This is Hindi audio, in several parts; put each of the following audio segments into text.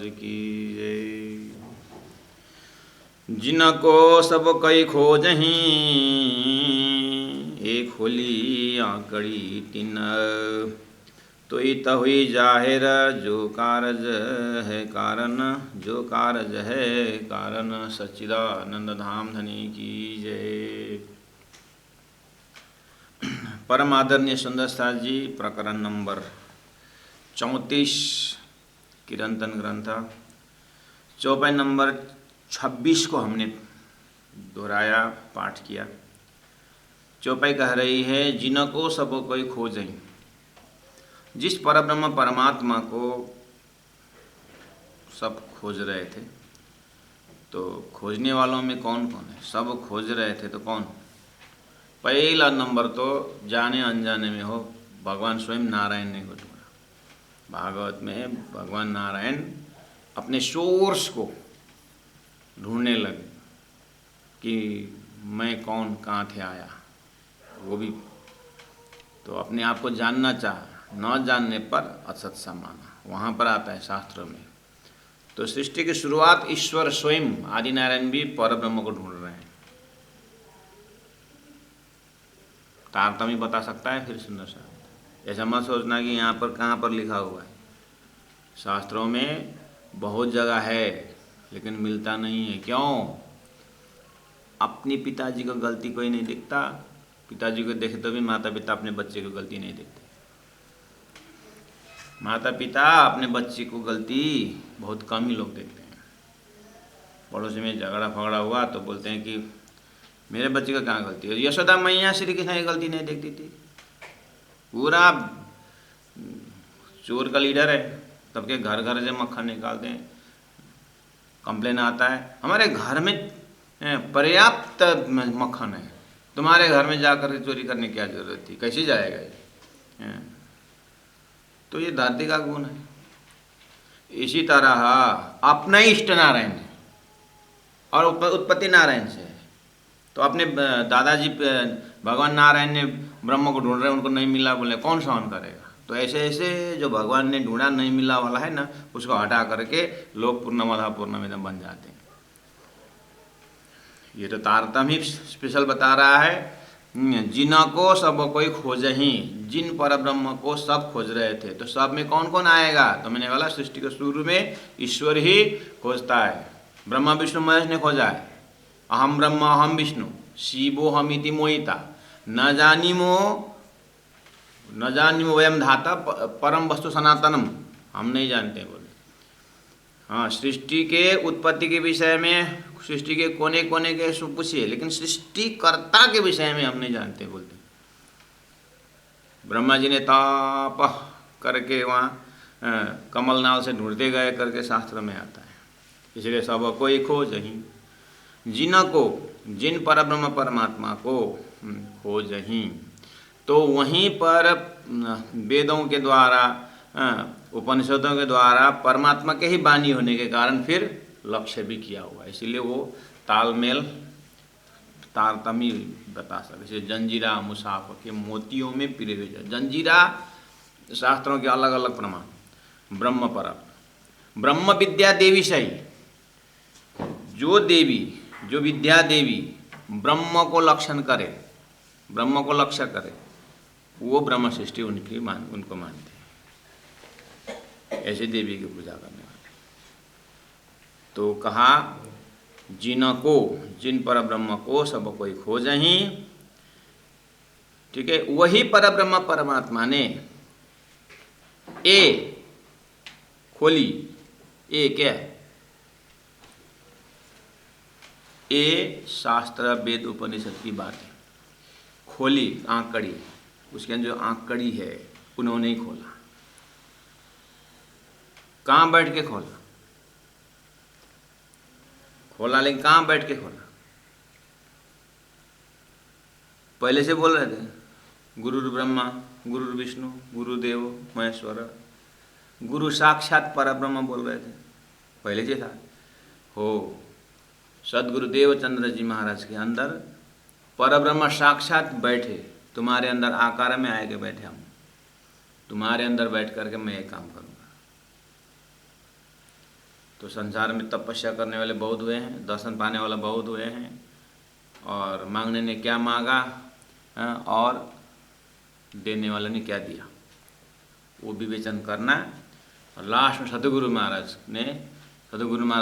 की जय। जिनको सब कई खोजहीं, एक होली आंकड़ी तिन। तो इत हुई जाहिर जो कारज है कारण, जो कारज है कारण। सच्चिदानंद धाम धनी की जय। परम आदरणीय सुंदर साथ जी, प्रकरण नंबर 34 किरंतन ग्रंथ, चौपाई नंबर 26 को हमने दोहराया, पाठ किया। चौपाई कह रही है, जिनको सब कोई खोजें। जिस परब्रह्म परमात्मा को सब खोज रहे थे, तो खोजने वालों में कौन कौन है? सब खोज रहे थे तो कौन? पहला नंबर तो जाने अनजाने में हो, भगवान स्वयं नारायण ने को ढूंढा। भागवत में भगवान नारायण अपने सोर्स को ढूंढने लगे कि मैं कौन, कहाँ थे आया। वो भी तो अपने आप को जानना चाहा, न जानने पर असत सा माना। वहाँ पर आता है शास्त्रों में। तो सृष्टि की शुरुआत ईश्वर स्वयं आदि नारायण भी परब्रह्म को ढूंढ रहे हैं। तारतम्य बता सकता है फिर सुंदर साहब। ऐसा मत सोचना कि यहाँ पर कहाँ पर लिखा हुआ है। शास्त्रों में बहुत जगह है लेकिन मिलता नहीं है। क्यों? अपने पिताजी को गलती कोई नहीं दिखता। पिताजी को देखे तो भी माता पिता अपने बच्चे को गलती नहीं देखते। माता पिता अपने बच्चे को गलती बहुत कम ही लोग देखते हैं। पड़ोसी में झगड़ा फगड़ा हुआ तो बोलते हैं कि मेरे बच्चे का कहाँ गलती है। यशोदा मैया श्री कृष्ण की गलती नहीं देखती थी। पूरा चोर का लीडर है, तब के घर घर से मक्खन निकालते हैं। कंप्लेन आता है, हमारे घर में पर्याप्त मक्खन है, तुम्हारे घर में जाकर के चोरी करने की क्या जरूरत थी? कैसे जाएगा ये? तो ये धरती का गुण है। इसी तरह अपना इष्ट नारायण है और उत्पत्ति नारायण से है। तो अपने दादाजी भगवान नारायण ने ब्रह्म को ढूंढ रहे, उनको नहीं मिला, बोले कौन सहन करेगा। तो ऐसे ऐसे जो भगवान ने ढूंढा नहीं मिला वाला है ना, उसको हटा करके लोग पूर्णमदः पूर्णमिदं बन जाते हैं। ये तो तारतम्य ही स्पेशल बता रहा है। जिनको सब कोई खोजहीं, जिन परब्रह्म को सब खोज रहे थे, तो सब में कौन कौन आएगा? तो मैंने बोला सृष्टि के शुरू में ईश्वर ही खोजता है। ब्रह्मा विष्णु महेश ने खोजा है। अहम ब्रह्म अहम विष्णु शिवो हमिति मोहिता न जानिमो वयम धाता परम वस्तु सनातनम। हम नहीं जानते बोले। हाँ, सृष्टि के उत्पत्ति के विषय में, सृष्टि के कोने कोने के पूछिए, लेकिन सृष्टिकर्ता के विषय में हम नहीं जानते बोलते। ब्रह्मा जी ने ताप करके वहाँ कमलनाल से ढूंढते गए करके शास्त्र में आता है। इसलिए सब कोई खोजहीं, जिनको, जिन परब्रह्म परमात्मा को खोजहीं। तो वहीं पर वेदों के द्वारा, उपनिषदों के द्वारा परमात्मा के ही वाणी होने के कारण फिर लक्ष्य भी किया हुआ है। इसीलिए वो तालमेल तारतम्य बता सकते। जैसे जंजीरा मुसाफ के मोतियों में पिरे हुए जंजीरा, शास्त्रों के अलग अलग प्रमाण। ब्रह्म पर ब्रह्म विद्या देवी सही, जो देवी, जो विद्या देवी ब्रह्म को लक्षण करे, ब्रह्म को लक्ष्य करे, वो ब्रह्म सृष्टि उनको मानते हैं। ऐसे देवी की पूजा करने वाले। तो कहा जिनको, जिन परब्रह्म को सब कोई खोजहीं, ठीक है, वही परब्रह्म परमात्मा ने ए खोली। ए क्या? ए शास्त्र वेद उपनिषद की बात है। खोली आँख कड़ी, उसके अंदर जो आँख कड़ी है उन्होंने ही खोला। कहाँ बैठ के खोला? खोला, लेकिन कहाँ बैठ के खोला? पहले से बोल रहे थे, गुरु ब्रह्मा गुरु विष्णु गुरुदेव महेश्वर, गुरु साक्षात परब्रह्म बोल रहे थे, पहले से था। हो सदगुरुदेव चंद्र जी महाराज के अंदर परब्रह्म साक्षात बैठे, तुम्हारे अंदर आकार में आए के बैठे। हम तुम्हारे अंदर बैठ करके मैं ये काम करूँगा। तो संसार में तपस्या करने वाले बहुत हुए हैं, दर्शन पाने वाला बहुत हुए हैं, और मांगने ने क्या मांगा और देने वाले ने क्या दिया, वो विवेचन करना। और लास्ट में सतगुरु महाराज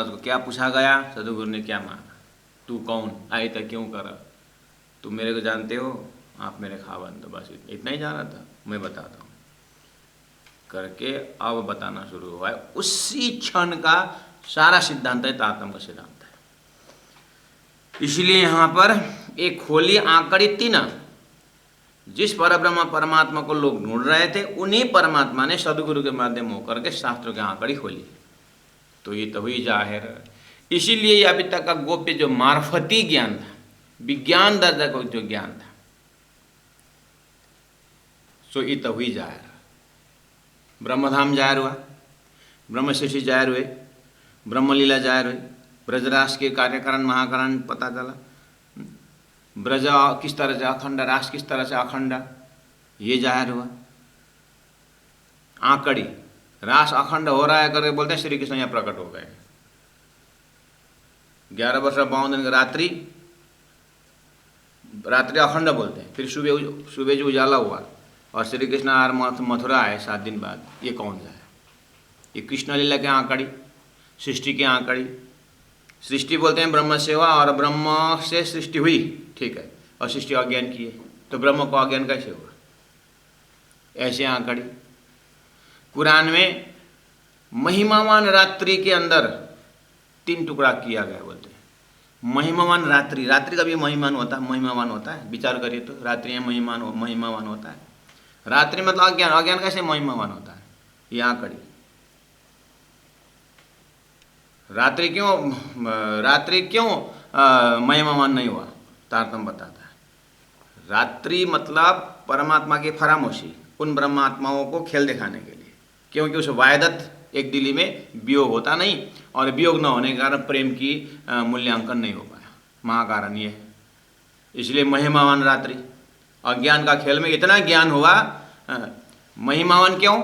को क्या पूछा गया, सतगुरु ने क्या मांगा, तू कौन आए था, क्यों करा, तुम मेरे को जानते हो, आप मेरे खावन। तो बस इतना ही जाना था, मैं बताता हूँ करके अब बताना शुरू हुआ है। उसी क्षण का सारा सिद्धांत है, तारतम्य का सिद्धांत है। इसलिए यहाँ पर एक खोली आंकड़ी थी ना, जिस परब्रह्म परमात्मा को लोग ढूंढ रहे थे, उन्हीं परमात्मा ने सदगुरु के माध्यम होकर के शास्त्रों की आंकड़ी खोली। तो ये तो हुई जाहिर। इसीलिए अभी तक का गोप्य जो मार्फती ज्ञान था, विज्ञान दर्जा का जो ज्ञान था, सो ये तो हुई जाहिर। ब्रह्मधाम जाहिर हुआ, ब्रह्म सृष्टि जाहिर हुए, ब्रह्मलीला जाहिर हुई, ब्रजरास के कार्यकरण महाकरण पता चला, ब्रज किस तरह से अखंड, रास किस तरह से अखंड, ये जाहिर हुआ। आंकड़ी रास अखंड हो रहा है करके बोलते हैं श्री कृष्ण यहाँ प्रकट हो गए। 11 वर्ष 52 दिन रात्रि अखंड बोलते हैं, फिर सुबह जो उजाला हुआ और श्री कृष्ण आर मथुरा आए 7 दिन बाद। ये कौन सा है? ये कृष्ण लीला के आंकड़ी, सृष्टि की आंकड़ी। सृष्टि बोलते हैं ब्रह्म से हुआ, और ब्रह्म से सृष्टि हुई, ठीक है, और सृष्टि अज्ञान की है, तो ब्रह्म को अज्ञान कैसे हुआ? ऐसे आंकड़ी। कुरान में महिमावान रात्रि के अंदर 3 टुकड़ा किया गया बोलते हैं। महिमावान रात्रि, रात्रि का भी महिमान होता है, महिमावान होता है, विचार करिए तो रात्रि में महिमावान होता है। रात्रि मतलब अज्ञान, अज्ञान कैसे महिमावान होता है? ये आंकड़ी। रात्रि क्यों महिमावान नहीं हुआ? तारतम्य बताता है। रात्रि मतलब परमात्मा की फरामोशी, उन ब्रह्मात्माओं को खेल दिखाने के लिए, क्योंकि उस वायदत एक दिली में वियोग होता नहीं, और वियोग न होने के कारण प्रेम की मूल्यांकन नहीं हो पाया, महाकारण ये है। इसलिए महिमावान रात्रि। अज्ञान का खेल में इतना ज्ञान हुआ। महिमावान क्यों?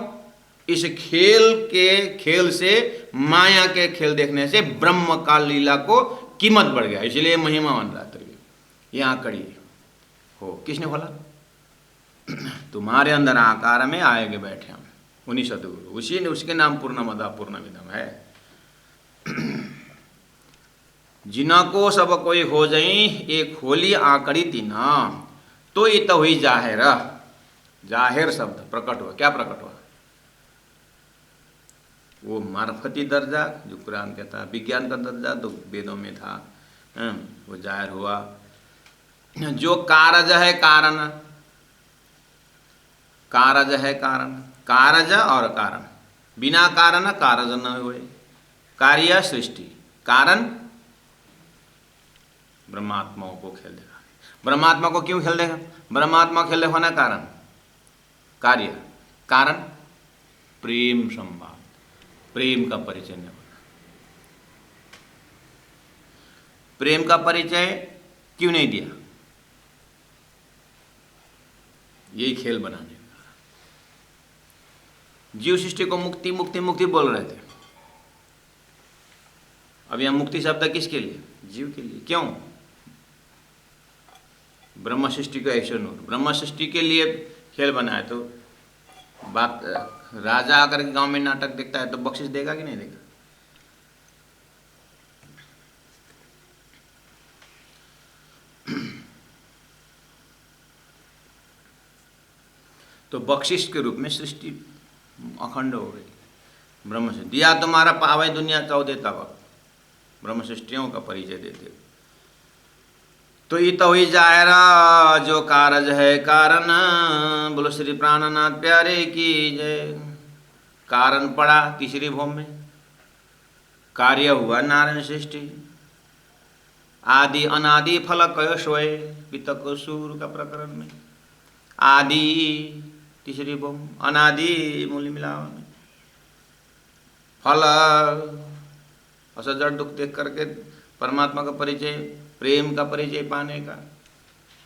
इस खेल से, माया के खेल देखने से ब्रह्म का लीला को कीमत बढ़ गया, इसलिए महिमावान रात्रि। यहाँ कड़ी हो, किसने खोला? तुम्हारे अंदर आकार में आएंगे बैठे हम, उन्हीं सतगुरु, उसी ने, उसके नाम पूर्णमदा पूर्णमिदम है। जिनको सब कोई हो जाई, एक होली आकड़ी तीना, तो ये तो हुई जाहिर। जाहिर शब्द प्रकट हुआ, क्या प्रकट हुआ? वो मार्फती दर्जा जो कुरान कहता है, विज्ञान का दर्जा तो वेदों में था, वो जाहिर हुआ। जो कारज है कारण, कारज है कारण, कारज और कारण, बिना कारण कारज न हुए। कार्य सृष्टि, कारण ब्रह्मात्माओं को खेल देगा। ब्रह्मात्मा को क्यों खेल देगा? ब्रह्मात्मा खेल होना कारण, कार्य, कारण प्रेम संवाद, प्रेम का परिचय नहीं होना। प्रेम का परिचय क्यों नहीं दिया? यही खेल बनाने का। जीव सृष्टि को मुक्ति मुक्ति मुक्ति बोल रहे थे, अब यहां मुक्ति शब्द किसके लिए? जीव के लिए। क्यों? ब्रह्म सृष्टि को ऐश्वर्य, ब्रह्म सृष्टि के लिए खेल बनाया। तो बात, राजा आकर के गांव में नाटक देखता है तो बख्शिश देगा कि नहीं देगा? तो बख्शिश के रूप में सृष्टि अखंड हो गई। ब्रह्म से दिया तुम्हारा पावे दुनिया 14 तक, ब्रह्म सृष्टियों का परिचय देते। तो ये तो ही जायरा जो कारज है कारण, बोलो श्री प्राणनाथ प्यारे की जय। कारण पड़ा तीसरी भूमि में, कार्य हुआ नारायण सृष्टि, आदि अनादि फल कयो सोए, पितक सूर का प्रकरण में। आदि तीसरी भूमि, अनादि मूल मिलावा में, फल असजड़ दुख देख करके परमात्मा का परिचय, प्रेम का परिचय पाने का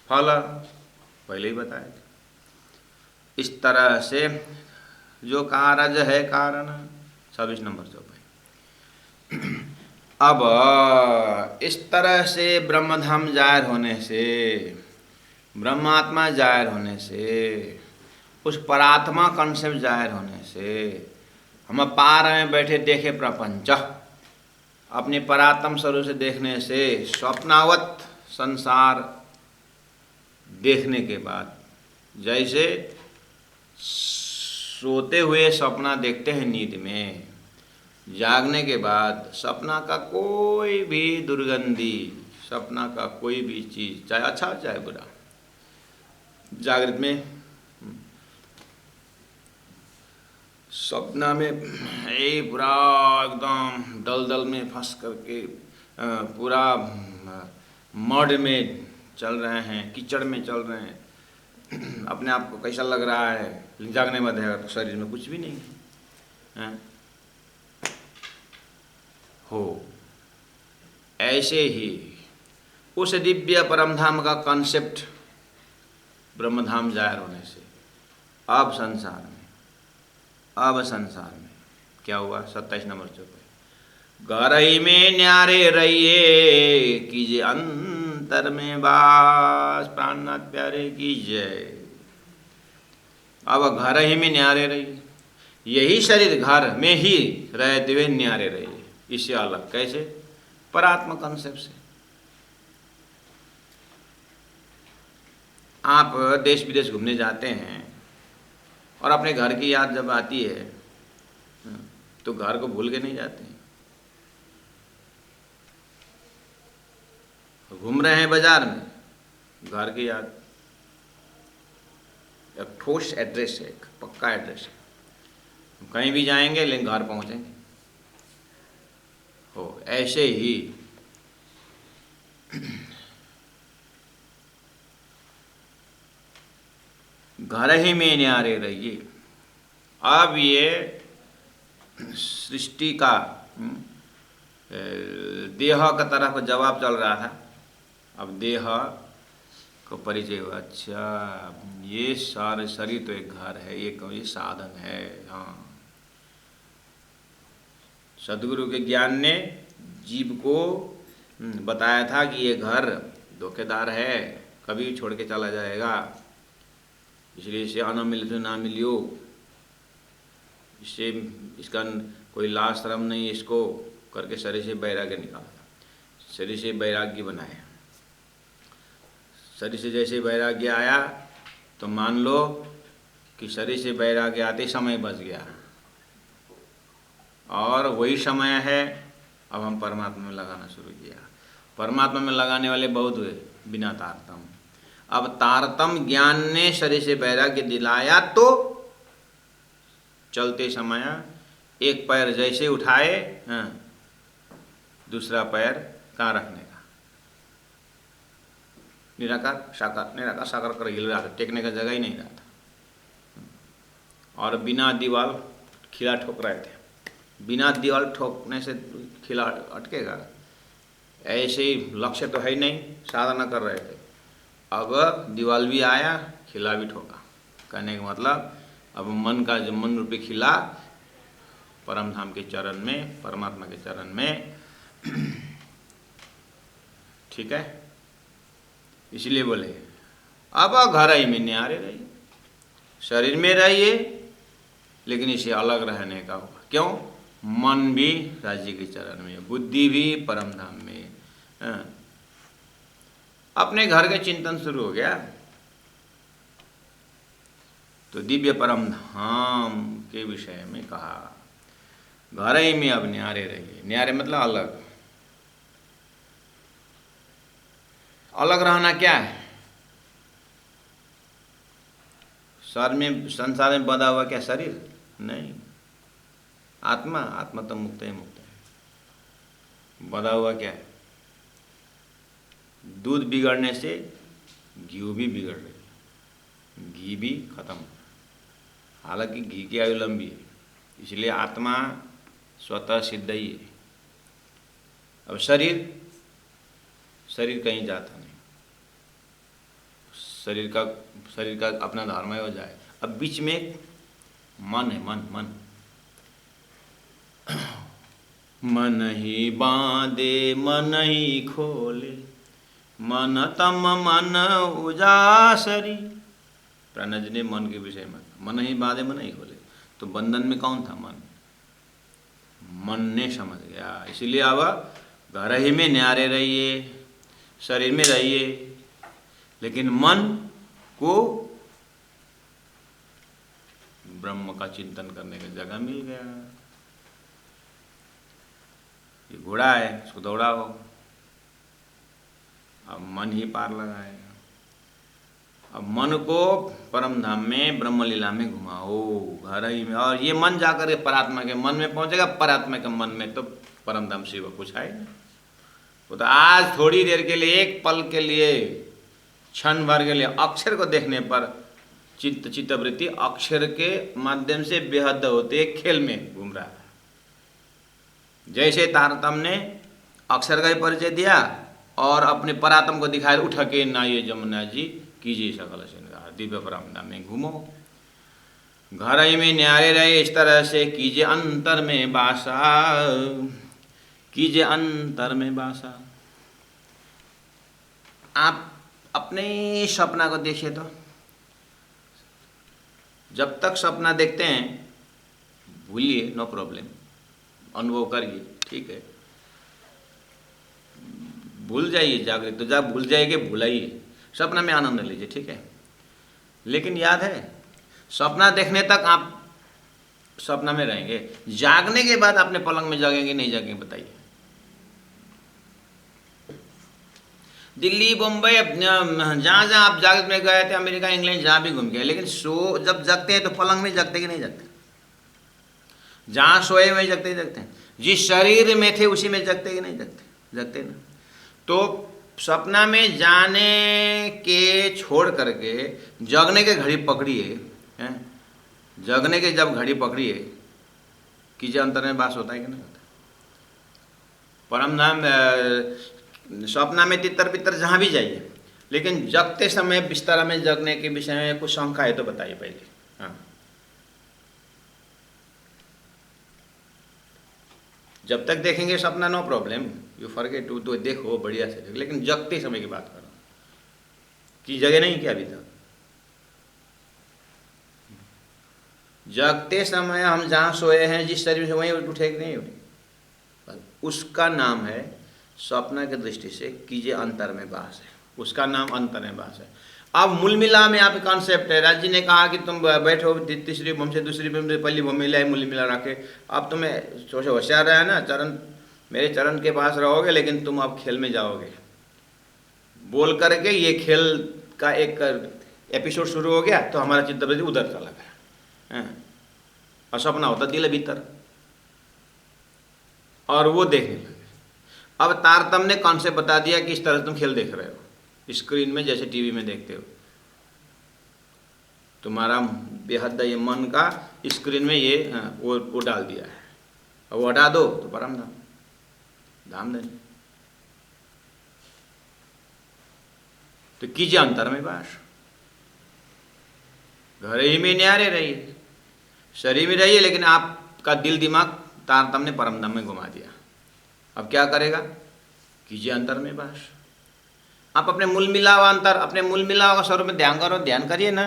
फल पहले ही बताए थे। इस तरह से जो कारज है कारण 26 नंबर चौपाई। अब इस तरह से ब्रह्मधाम जाहिर होने से, ब्रह्मात्मा जाहिर होने से, उस परात्मा कॉन्सेप्ट जाहिर होने से हम पा रहे हैं बैठे देखे प्रपंच। अपने परात्म स्वरूप से देखने से स्वप्नावत संसार देखने के बाद, जैसे सोते हुए सपना देखते हैं नींद में, जागने के बाद सपना का कोई भी दुर्गंधी, सपना का कोई भी चीज़, चाहे अच्छा चाहे बुरा, जागृत में सपना में ये पूरा एकदम दलदल में फंस करके पूरा मड में चल रहे हैं, कीचड़ में चल रहे हैं, अपने आप को कैसा लग रहा है, जागने में देगा तो शरीर में कुछ भी नहीं है। हो ऐसे ही उस दिव्य परमधाम का कॉन्सेप्ट ब्रह्मधाम जाहिर होने से अब संसार में क्या हुआ? 27 नंबर चौपाई, घर ही में न्यारे रहिए कीजिए अंतर में वास, प्राणनाथ प्यारे की जय। अब घर ही में न्यारे रहिए, यही शरीर घर में ही रहते हुए न्यारे रहिए। इससे अलग कैसे? परात्मा कंसेप्ट से। आप देश विदेश घूमने जाते हैं और अपने घर की याद जब आती है तो घर को भूल के नहीं जाते हैं। घूम रहे हैं बाजार में, घर की याद, एक ठोस एड्रेस है, एक पक्का एड्रेस है, कहीं भी जाएंगे लेकिन घर पहुंचेंगे। हो ऐसे ही घर ही में न्यारे रहिए। अब ये सृष्टि का देह का तरफ जवाब चल रहा था, अब देह को परिचय हुआ। अच्छा, ये सारे शरीर तो एक घर है, ये साधन है। हाँ, सदगुरु के ज्ञान ने जीव को बताया था कि ये घर धोखेदार है, कभी छोड़ के चला जाएगा, इसलिए इसे आना मिले तो ना मिलियो, इससे इसका कोई लाज शर्म नहीं, इसको करके शरीर से वैराग्य निकाला, शरीर से वैराग्य बनाया। शरीर से जैसे वैराग्य आया तो मान लो कि शरीर से वैराग्य आते समय बच गया, और वही समय है अब हम परमात्मा में लगाना शुरू किया। परमात्मा में लगाने वाले बहुत हुए बिना तारतम। अब तारतम ज्ञान ने शरीर से वैराग्य दिलाया तो चलते समय एक पैर जैसे उठाए, दूसरा पैर कहाँ रखने का? निराकार साकार कर हिल रहा था, टेकने का जगह ही नहीं रहा था, और बिना दीवार खिला ठोक रहे थे। बिना दीवार ठोकने से खिला अटकेगा? ऐसे ही लक्ष्य तो है ही नहीं, साधना कर रहे थे, अब दीवार भी आया, खिला भी ठोका। कहने का मतलब अब मन का जो मन रूपी खिला परम धाम के चरण में, परमात्मा के चरण में, ठीक है। इसलिए बोले अब घर ही में न्यारे रहिए, शरीर में रहिए लेकिन इसे अलग रहने का होगा। क्यों? मन भी राज्य के चरण में, बुद्धि भी परम धाम में। अपने घर के चिंतन शुरू हो गया तो दिव्य परम धाम के विषय में कहा, घर ही में अब न्यारे रहिए। न्यारे मतलब अलग। अलग रहना क्या है? शरीर में, संसार में बंधा हुआ क्या शरीर? नहीं, आत्मा, आत्मा तो मुक्त है, मुक्त है। बंधा हुआ क्या है? दूध बिगड़ने से घी भी बिगड़ रही है, घी भी खत्म। हालांकि घी की आयु लंबी है, इसलिए आत्मा स्वतः सिद्ध ही है। अब शरीर कहीं जाता नहीं, शरीर का अपना धर्म हो जाए। अब बीच में मन है, मन मन ही बांधे मन ही खोले, मन तम मन उजासरी। प्राणज ने मन के विषय में, मन ही बांधे मन ही खोले, तो बंधन में कौन था? मन। मन ने समझ गया, इसलिए अब घर ही में न्यारे रहिए, शरीर में रहिए, लेकिन मन को ब्रह्म का चिंतन करने की जगह मिल गया। ये घोड़ा है, इसको दौड़ाओ, अब मन ही पार लगाएगा। अब मन को परम धाम में ब्रह्म लीला में घुमाओ, घर ही में, और ये मन जाकर के परात्मा के मन में पहुंचेगा। परात्मा के मन में तो परम धाम शिव कुछ है नहीं। वो तो आज थोड़ी देर के लिए, एक पल के लिए, क्षण भर के लिए अक्षर को देखने पर चित्तवृत्ति अक्षर के माध्यम से बेहद होते खेल में घूम रहा है। जैसे तारतम ने अक्षर का ही परिचय दिया और अपने परात्म को दिखाया, उठ के नाये जमुना जी कीजिए सकल श्रृंगार, दिव्य परम धाम में घूमो, घर ही में न्यारे रहे, इस तरह से कीजिए अंतर में वासा, कीजिए अंतर में वासा। आप अपने सपना को देखिए, तो जब तक सपना देखते हैं भूलिए, नो प्रॉब्लम, अनुभव करिए, ठीक है, भूल जाइए, जागृत तो जब भूल जाएंगे भुलाइए, सपना में आनंद लीजिए, ठीक है। लेकिन याद है, सपना देखने तक आप सपना में रहेंगे, जागने के बाद अपने पलंग में जागेंगे नहीं जागेंगे, बताइए। दिल्ली, बम्बई, जहाँ जहाँ आप जागृत में गए थे, अमेरिका, इंग्लैंड, जहाँ भी घूम गए, लेकिन जब जगते हैं तो पलंग में जगते कि नहीं जगते? जहाँ सोए हुए जगते ही जगते हैं, जिस शरीर में थे उसी में जगते कि नहीं जगते? जगते ना। तो सपना में जाने के छोड़ करके जगने के घड़ी पकड़िए, जगने के जब घड़ी पकड़िए, कीजिए अंतर में वास होता है कि नहीं होता? परम धाम सपना में तितर बितर जहाँ भी जाइए, लेकिन जगते समय बिस्तर में जगने के विषय में कुछ शंका है तो बताइए पहले। हाँ, जब तक देखेंगे सपना no problem, you forget to, तो देखो बढ़िया से, लेकिन जगते समय की बात करो कि जगह नहीं क्या अभी तक? जगते समय हम जहाँ सोए हैं, जिस शरीर से, वहीं उठे कि नहीं उठे, उसका नाम है स्वप्न की दृष्टि से कीजिए अंतर में वास है, उसका नाम अंतर में वास है। अब मूल मिला में आप कॉन्सेप्ट है, राज जी ने कहा कि तुम बैठो तीसरी भूमि से दूसरी भूमि से पहली भूमि मिला है, मूल मिला रखे। अब तुम्हें सोचो होशियार रहे ना, चरण मेरे चरण के पास रहोगे, लेकिन तुम अब खेल में जाओगे, बोल करके ये खेल का एक एपिसोड शुरू हो गया, तो हमारा चित्तवृत्ति उधर चला गया, और सपना होता दिल भीतर, और वो देखने लगे। अब तारतम ने कॉन्सेप्ट बता दिया कि इस तरह तुम खेल देख रहे हो, स्क्रीन में जैसे टीवी में देखते हो, तुम्हारा बेहद ये मन का स्क्रीन में ये वो डाल दिया है, अब वो हटा दो तो परम धाम, धाम धन। तो कीजिए अंतर में वास, घर ही में न्यारे रहिए, शरीर में रहिए, लेकिन आपका दिल दिमाग तारतम ने परम धाम में घुमा दिया। अब क्या करेगा? कीजिए अंतर में वास। आप अपने मूल मिलाव अंतर, अपने मूल मिलाव का स्वरूप में ध्यान करो, ध्यान करिए ना,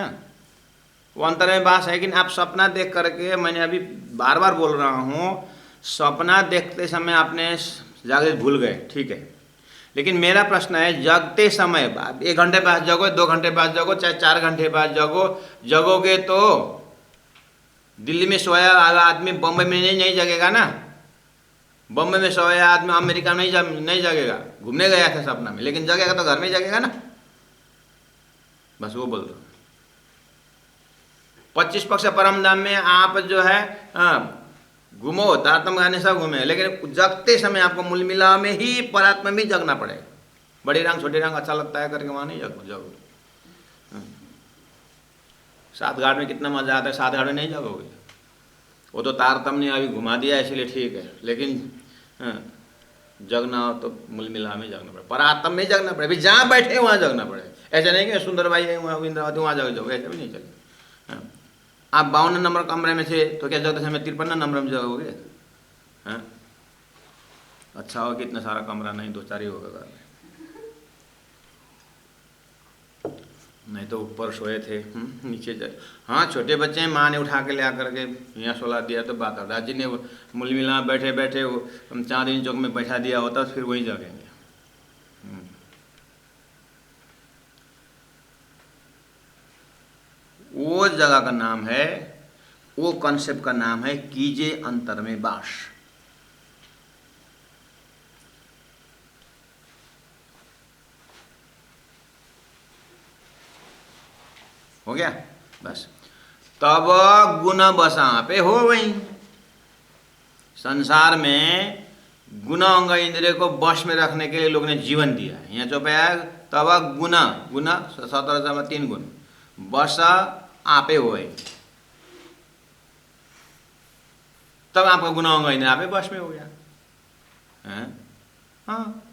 वो अंतर में वास है। लेकिन आप सपना देख करके, मैंने अभी बार बार बोल रहा हूँ, सपना देखते समय आपने जागृत भूल गए, ठीक है, लेकिन मेरा प्रश्न है, जगते समय 1 घंटे बाद जगो, 2 घंटे बाद जगो, चाहे 4 घंटे बाद जगो, जगोगे तो दिल्ली में सोया आदमी बम्बई में नहीं जगेगा ना, बम्बई में सोया आदमी अमेरिका में नहीं जगेगा, घूमने गया था सपना में, लेकिन जगेगा तो घर में जगेगा ना। बस वो बोल रहा हूँ। 25 पक्ष परम धाम में आप जो है घूमो, तारतम गाने सब घूमे, लेकिन जगते समय आपको मूल मिला में ही परात्मा में जगना पड़ेगा। बड़ी रंग छोटे रंग अच्छा लगता है करके वहाँ नहीं जगो। 7 घाट में कितना मजा आता है, 7 घाट में नहीं जगोगे, वो तो तारतम ने अभी घुमा दिया इसलिए ठीक है, लेकिन जगना हो तो मूल मिला में जगना पड़े, परात्म में जगना पड़े, जहाँ बैठे वहाँ जगना पड़े। ऐसा नहीं कि सुंदर भाई है वहाँ इंद्रावती वहाँ जाओ, ऐसा भी नहीं चलेगा। आप 52 नंबर कमरे में थे तो क्या जगते समय 53 नंबर में जगोगे? अच्छा हो कि इतना सारा कमरा नहीं, 2-4 ही होगा घर में, नहीं तो ऊपर सोए थे, नीचे जाए। हाँ छोटे बच्चे हैं, माँ ने उठा के ले आकर के यहाँ सोला दिया तो बात है। दादी ने मूल मिला बैठे बैठे वो चांदनी चौक में बैठा दिया होता तो फिर वहीं जगेंगे। वो जगह का नाम है, वो कॉन्सेप्ट का नाम है कीजे अंतर में वास। हो गया बस। तब गुण बसा पे हो वही संसार में गुण अंग इंद्रिय को वश में रखने के लिए लोग ने जीवन दिया है। यहाँ चौपे आया तब गुण गुण 17 में 3 गुण बस आपे हो, तब आपका गुण अंग इंद्रिय आपे वश में हो गया है। हाँ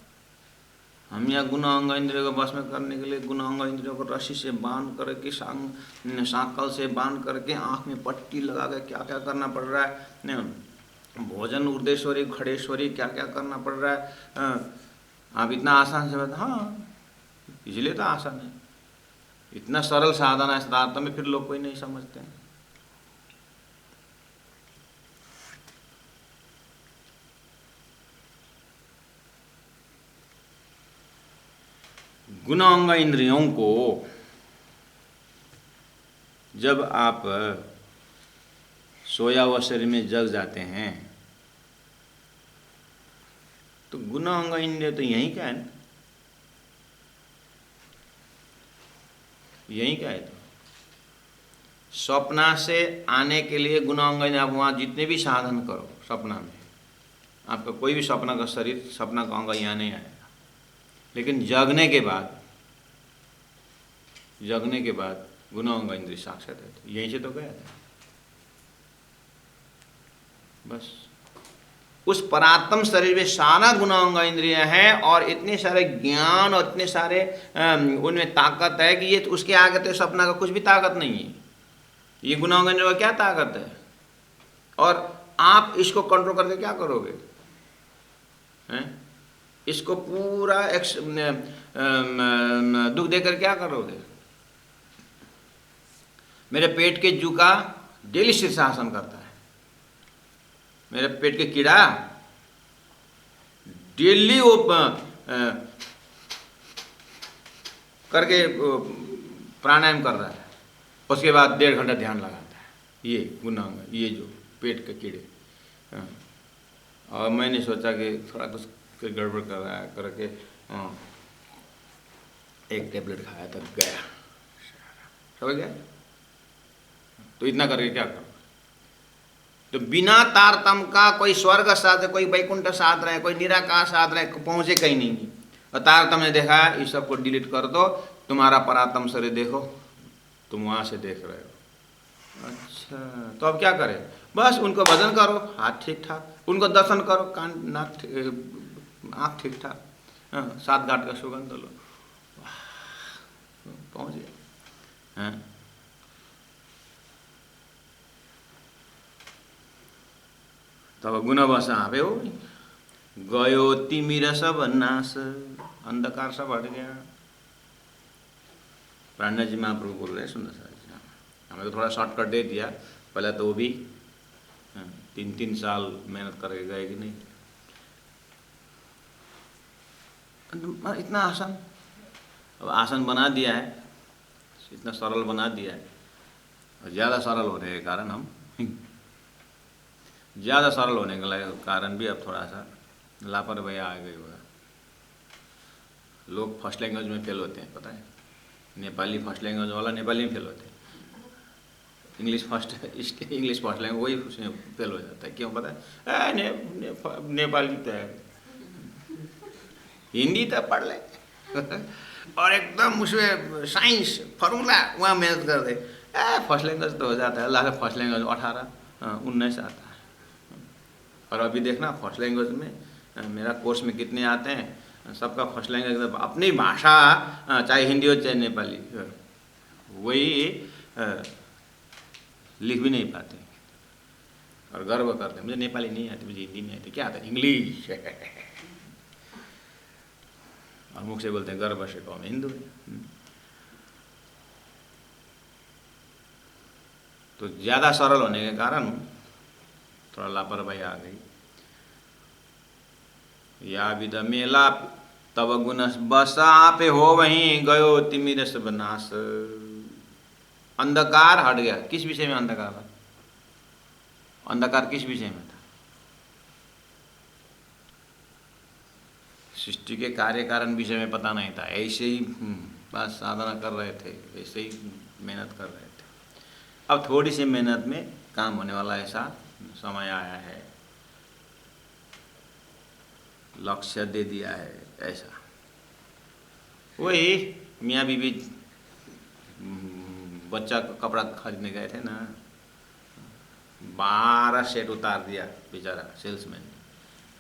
हम यहाँ गुण अंग इंद्रियों को वश में करने के लिए गुण अंग इंद्रियों को रस्सी से बांध करके सांकल से बांध करके आँख में पट्टी लगा के क्या क्या करना पड़ रहा है, भोजन उर्देश्वरी खड़ेश्वरी क्या क्या करना पड़ रहा है। आप इतना आसान से बता, हाँ इसलिए तो आसान है, इतना सरल साधन है सिद्धार्थ में, फिर लोग कोई नहीं समझते हैं। गुण अंग इंद्रियों को जब आप सोया हुआ शरीर में जग जाते हैं तो गुण अंग इंद्रिय तो यही क्या है, यही क्या है। तो सपना से आने के लिए गुण अंग इंद्रिय आप वहाँ जितने भी साधन करो सपना में, आपका कोई भी सपना का शरीर सपना का अंग यहाँ नहीं आएगा। लेकिन जगने के बाद गुण अंग इंद्रिय साक्षात है, तो यहीं से तो गया था बस। उस परात्म शरीर में सारा गुण अंग इंद्रिय है और इतने सारे ज्ञान और इतने सारे उनमें ताकत है कि ये तो उसके आगे तो सपना का कुछ भी ताकत नहीं है। ये गुण अंग इंद्रिय का क्या ताकत है, और आप इसको कंट्रोल करके क्या करोगे हैं? इसको पूरा दुख देकर क्या करोगे। मेरे पेट के जूका डेली शीर्षासन करता है, मेरे पेट के कीड़ा डेली वो करके प्राणायाम कर रहा है, उसके बाद 1.5 घंटा ध्यान लगाता है। ये गुनाह, ये जो पेट के कीड़े। और मैंने सोचा कि थोड़ा कुछ गड़बड़ कर रहा है करके एक टेबलेट खाया तब गया, समझ गया। तो इतना करके क्या करो, तो बिना तारतम का कोई स्वर्ग साधन, कोई वैकुंठ साधन है, कोई निराकार साधन है, पहुंचे कहीं नहीं। और तारतम ने देखा इस सबको डिलीट कर दो, तुम्हारा परात्म शरीर देखो, तुम वहां से देख रहे हो। अच्छा तो अब क्या करें, बस उनको भजन करो, हाथ ठीक ठाक, उनको दर्शन करो, कान नाक आँख ठीक ठाक, 7 घाट का सुगंध लो, पहुंच गया। हाँ तब गुण बसा आवे हो गयो तिमिर सब नाश, अंधकार सब हट गया। प्राणा जी महाप्रभु बोल रहे हैं सुंदर सा, हमें तो थोड़ा शॉर्टकट दे दिया, पहले तो वो भी 3-3 साल मेहनत करके गए कि नहीं। इतना आसान, अब आसान बना दिया है, इतना सरल बना दिया है, और ज़्यादा सरल होने के कारण हम ज़्यादा सरल होने के कारण भी अब थोड़ा सा लापरवाही आ गई होगा। लोग फर्स्ट लैंग्वेज में फेल होते हैं, पता है, नेपाली फर्स्ट लैंग्वेज वाला नेपाली में फेल होते हैं, इंग्लिश फर्स्ट लैंग्वेज वही उसमें फेल हो जाता है। क्यों पता है, नेपाली तो है, हिंदी तो पढ़ ले और एकदम उसमें साइंस फार्मूला वहाँ मेहनत कर दे, फर्स्ट लैंग्वेज तो हो जाता है। अल्लाह का फर्स्ट लैंग्वेज 18-19 आता है। और अभी देखना फर्स्ट लैंग्वेज में मेरा कोर्स में कितने आते हैं, सबका फर्स्ट लैंग्वेज अपनी भाषा, चाहे हिंदी हो चाहे नेपाली, वही लिख भी नहीं पाते और गर्व करते हैं मुझे नेपाली नहीं आती, मुझे हिंदी नहीं आती, क्या आता है इंग्लिश और मुख से बोलते हैं गर्भ से कौन हिंदू है। तो ज़्यादा सरल होने के कारण थोड़ा लापरवाही आ गई। या विद मेला तब गुण बसा पे हो वहीं गयो तिमिर सब नाश। अंधकार हट गया। किस विषय में अंधकार था? अंधकार किस विषय में था? सृष्टि के कार्य कारण विषय में पता नहीं था, ऐसे ही बस साधना कर रहे थे, ऐसे ही मेहनत कर रहे थे। अब थोड़ी सी मेहनत में काम होने वाला ऐसा समय आया है, लक्ष्य दे दिया है ऐसा। वही मियाँ बीबी बच्चा का कपड़ा खरीदने गए थे ना, 12 सेट उतार दिया बेचारा सेल्समैन।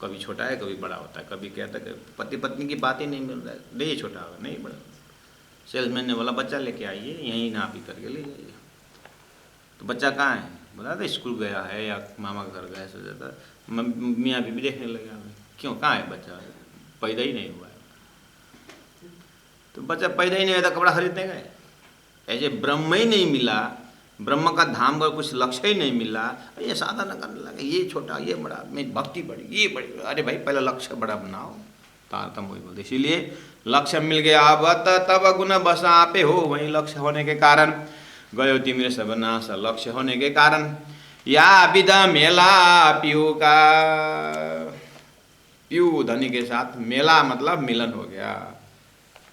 कभी छोटा है कभी बड़ा होता है, कभी कहता है पति पत्नी की बात ही नहीं मिल रहा है, नहीं छोटा होगा नहीं बड़ा। सेल्समैन ने बोला बच्चा लेके आइए, यहीं नाप ही करके ले जाइए। तो बच्चा कहाँ है? बोला था स्कूल गया है या मामा के घर गया है। सोचा था मियाँ बीबी देखने लगा, क्यों कहाँ है बच्चा? पैदा ही नहीं हुआ है। तो बच्चा पैदा ही नहीं हुआ था कपड़ा खरीदने गए। ऐसे ब्रह्म ही नहीं मिला, ब्रह्म का धाम का कुछ लक्ष्य ही नहीं मिला, ये साधना करने लगे, ये छोटा ये बड़ा, मेरी भक्ति बड़ी ये बड़ी। अरे भाई पहले लक्ष्य बड़ा बनाओ, तारतम वही बोलते। इसीलिए लक्ष्य मिल गया अब तब गुण बसा आपे हो वहीं लक्ष्य होने के कारण गयो तिमिर सब नाश। लक्ष्य होने के कारण या विदा मेला पीयू का, पीयू धनी के साथ मेला मतलब मिलन हो गया।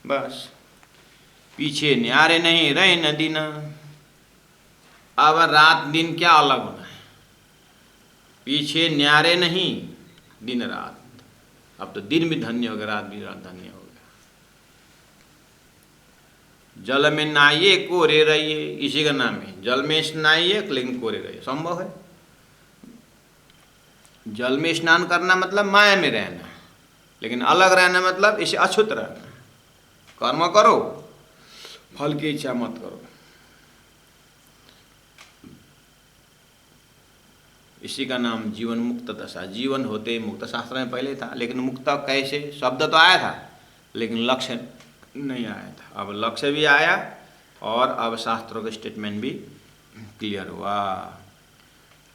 बस पीछे न्यारे नहीं रहे न दिन। अब रात दिन क्या अलग होना है? पीछे न्यारे नहीं दिन रात। अब तो दिन भी धन्य हो गया, रात भी धन्य हो गया। जल में नहाइए कोरे रहिए, इसी का नाम है। जल में स्नाइए लेकिन कोरे रहिए, संभव है। जल में स्नान करना मतलब माया में रहना, लेकिन अलग रहना मतलब इसे अछूत रहना। कर्म करो, फल की इच्छा मत करो। इसी का नाम जीवन मुक्त दशा। जीवन होते मुक्त, शास्त्र में पहले था, लेकिन मुक्त कैसे? शब्द तो आया था लेकिन लक्ष्य नहीं आया था। अब लक्ष्य भी आया और अब शास्त्रों का स्टेटमेंट भी क्लियर हुआ।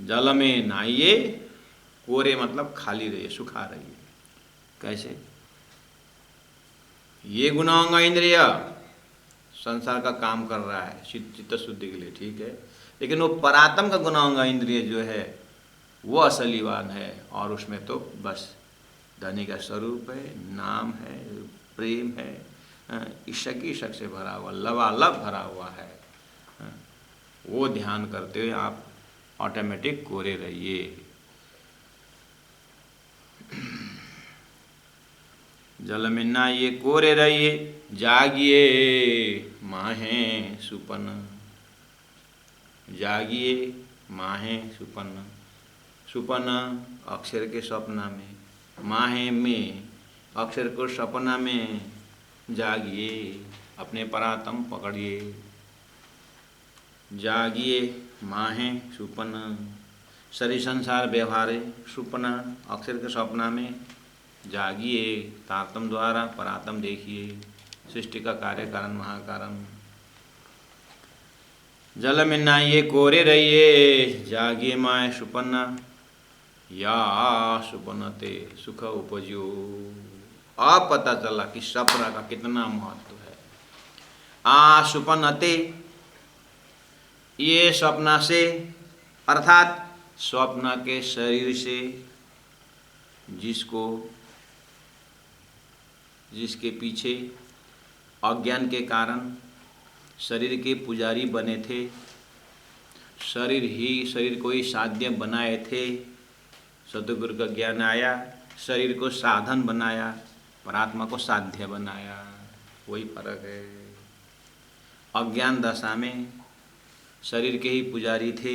जल में नहाइए, कोरे मतलब खाली रहिए, सुखा रहिए। कैसे? ये गुणांग इंद्रिय संसार का काम कर रहा है चित्त शुद्धि के लिए, ठीक है, लेकिन वो परात्म का गुणांग इंद्रिय जो है वो असलीवान है। और उसमें तो बस धनी का स्वरूप है, नाम है, प्रेम है, ईशक ईशक से भरा हुआ, लबालब भरा हुआ है। वो ध्यान करते हुए आप ऑटोमेटिक कोरे रहिए। जल में नहाइए कोरे रहिए, जागिए माहे सुपन। जागिए माहे सुपन। सुपन अक्षर के सपना में, माहे में अक्षर को सपना में जागिए, अपने परात्म पकड़िए। जागिए माहे सुपन। शरीर संसार व्यवहारे सुपना अक्षर के सपना में जागिए, तारतम द्वारा परात्म देखिए, सृष्टि का कार्य कारण महाकारण। जल में नहाइए कोरे रहिए, जागिए माए सुपन्ना, या सुपनते सुख उपजो। अब पता चला कि सपना का कितना महत्व है। आ सुपनते, ये स्वप्न से अर्थात स्वप्न के शरीर से, जिसके पीछे अज्ञान के कारण शरीर के पुजारी बने थे, शरीर को ही साध्य बनाए थे। सतगुरु का ज्ञान आया, शरीर को साधन बनाया, परात्मा को साध्य बनाया। वही फर्क है। अज्ञान दशा में शरीर के ही पुजारी थे,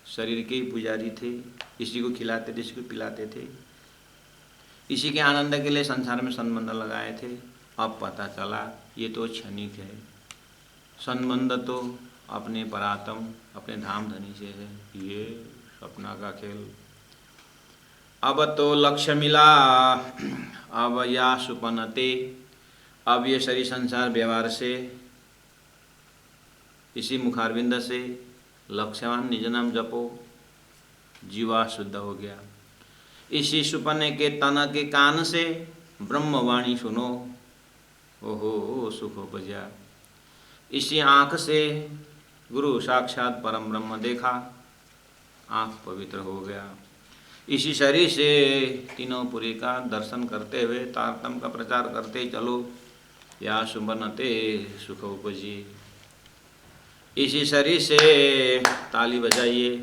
शरीर के ही पुजारी थे, इसी को खिलाते थे, इसी को पिलाते थे, इसी के आनंद के लिए संसार में संबंध लगाए थे। अब पता चला ये तो क्षणिक है, संबंध तो अपने परात्म अपने धाम धनी से है, ये सपना का खेल। अब तो लक्ष्य मिला, अब या सुपनते, अब ये शरीर संसार व्यवहार से, इसी मुखारविंद से लक्ष्यवान निज नाम जपो, जीवा शुद्ध हो गया। इसी सुपने के तना के कान से ब्रह्मवाणी सुनो, ओहो सुख उपजा। इसी आँख से गुरु साक्षात परम ब्रह्म देखा, आँख पवित्र हो गया। इसी शरीर से तीनों पुरी का दर्शन करते हुए तारतम का प्रचार करते चलो, या सुबनते सुख उपजी। इसी शरीर से ताली बजाइए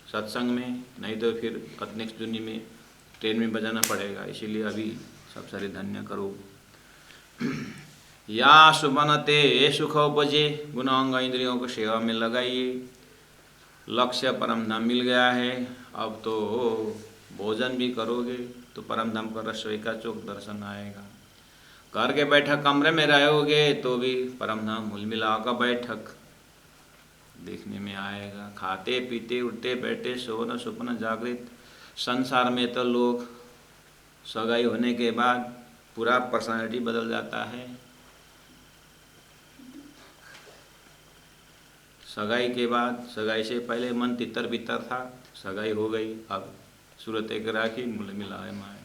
सत्संग में, नहीं तो फिर नेक्स्ट दुनिया में ट्रेन में बजाना पड़ेगा, इसीलिए अभी सब सारे धन्य करो। या सुबनते सुख उपजे, गुणांग इंद्रियों को सेवा में लगाइए। लक्ष्य परम धाम मिल गया है, अब तो भोजन भी करोगे तो परम धाम का रसोई का चोक दर्शन आएगा। घर के बैठक कमरे में रहोगे तो भी परम धाम मूल मिला का बैठक देखने में आएगा। खाते पीते उठते बैठे सोना सुपना जागृत, संसार में तो लोग सगाई होने के बाद पूरा पर्सनालिटी बदल जाता है। सगाई के बाद, सगाई से पहले मन तितर बितर था, सगाई हो गई, अब सूरत एक राखी मूल मिला है माए।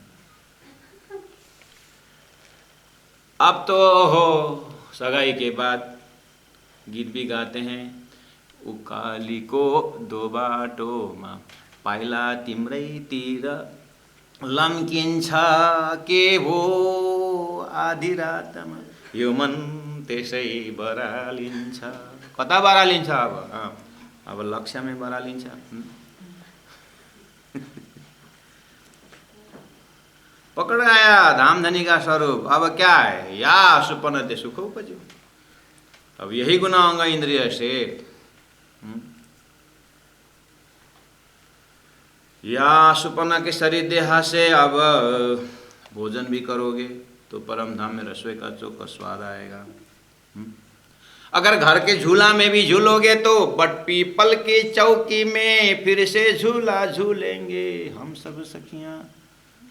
अब तो हो सगाई के बाद गीत भी गाते हैं, उकालीको दो बाटोमा पाइला तिम्रै तिर लम्किन्छ के हो आधी रातमा यो मन त्यसै बरालिन्छ। कता बरालिन्छ अब लक्ष्य में बरालिन्छ। पकड़ आया धामधनी का स्वरूप, अब क्या है, या सुपनते सुख उपजो। अब यही गुणांग इंद्रिय से या सुपना के शरीर देहा से अब भोजन भी करोगे तो परम धाम में रसोई का चोक का स्वाद आएगा। अगर घर के झूला में भी झूलोगे तो बट पीपल की चौकी में फिर से झूला झूलेंगे। हम सब सखियां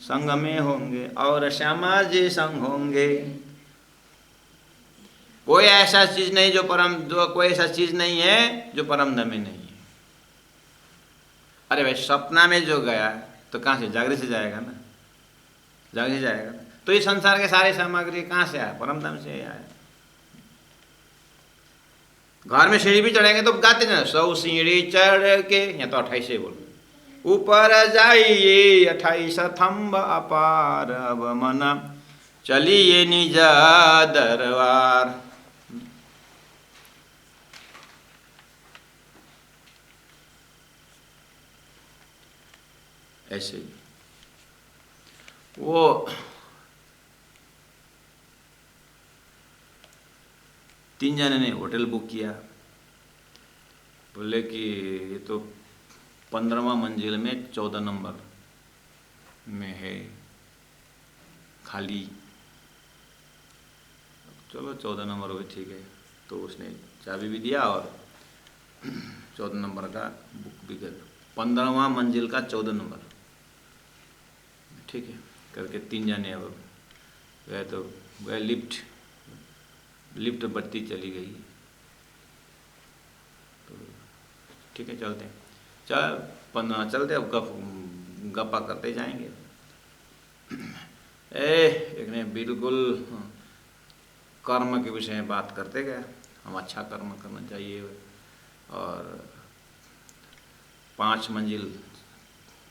संग में होंगे और श्यामा जी संग होंगे। कोई ऐसा चीज नहीं कोई ऐसा चीज नहीं है जो परम धाम में नहीं है। अरे भाई सपना में जो गया तो कहाँ से, जागृत से जाएगा ना, जागृत से जाएगा ना। तो ये संसार के सारे सामग्री कहाँ से आया, परम धाम से आया। घर में सीढ़ी भी चढ़ेंगे तो गाते ना, 100 सीढ़ी चढ़ के, या तो 28 से बोल, ऊपर जाइए 28 थम्ब अपार, अब मना चलिए निजा दरबार। ऐसे ही वो 3 जने ने होटल बुक किया, बोले कि ये तो 15वां मंजिल में 14 नंबर में है खाली। चलो 14 नंबर हो ठीक है, तो उसने चाबी भी दिया और 14 नंबर का बुक भी कर, 15वां मंजिल का 14 नंबर, ठीक है करके 3 जने अब गए, तो गए लिफ्ट बत्ती चली गई, तो ठीक है चलते हैं, चलते अब गप्पा करते जाएंगे। एक ने बिल्कुल कर्म के विषय में बात करते गए, हम अच्छा कर्म करना चाहिए, और 5 मंजिल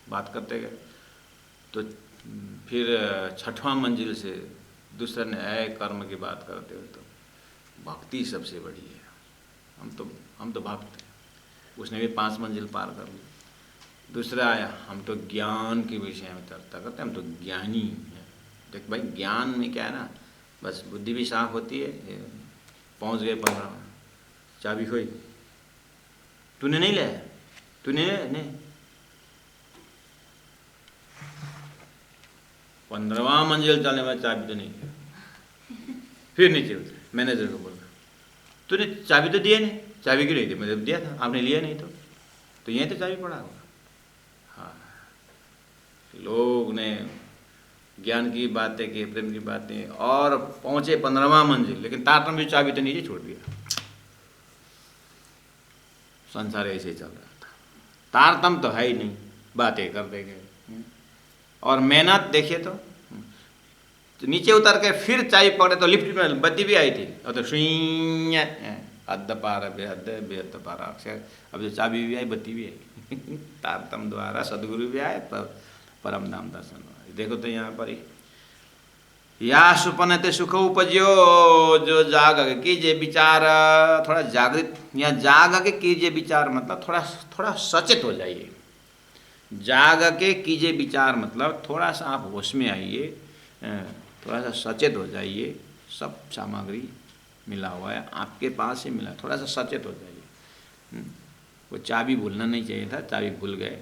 बात करते गए। तो फिर 6वां मंजिल से दूसरे ने कर्म की बात करते हो, तो भक्ति सबसे बड़ी है, हम तो भक्त हैं। उसने भी 5 मंजिल पार कर ली। दूसरा आया, हम तो ज्ञान के विषय में चर्चा करते हैं, हम तो ज्ञानी हैं। देख भाई ज्ञान में क्या है ना, बस बुद्धि भी साफ होती है। पहुंच गए 15, चाबी खोई, तूने नहीं लिया, तूने नहीं, 15वां मंजिल चलने में चाबी तो नहीं किया। फिर नीचे उतरे, मैनेजर को बोला तूने चाबी तो दिया नहीं, चाबी क्यों नहीं दी, मैंने दिया था, आपने लिया नहीं तो यहीं तो चाबी पड़ा होगा। हाँ, लोग ने ज्ञान की बातें की, प्रेम की बातें, और पहुंचे 15वां मंजिल, लेकिन तारतम्य की चाबी तो नीचे छोड़ दिया। संसार ऐसे ही चल रहा था, तारतम्य तो है ही नहीं, बातें करते गए। और मेहनत देखिए तो नीचे उतर के फिर चाय पकड़े तो लिफ्ट में बत्ती भी आई थी, और तो शून्य अद्ध पार बेहद बेहद पारा अक्षर। अब जो चाबी भी आई, बत्ती भी आई तारतम्य द्वारा सदगुरु भी आए, परम धाम दर्शन। देखो तो यहाँ पर ही, या सुपन ते सुख उपजो, जो जाग के कीजिए विचार, थोड़ा जागृत, या जाग के कीजिए विचार मतलब थोड़ा थोड़ा सचेत हो जाइए। जाग के कीजिए विचार मतलब थोड़ा सा आप होश में आइए, थोड़ा सा सचेत हो जाइए। सब सामग्री मिला हुआ है, आपके पास ही मिला, थोड़ा सा सचेत हो जाइए। वो चाबी भूलना नहीं चाहिए था, चाबी भूल गए।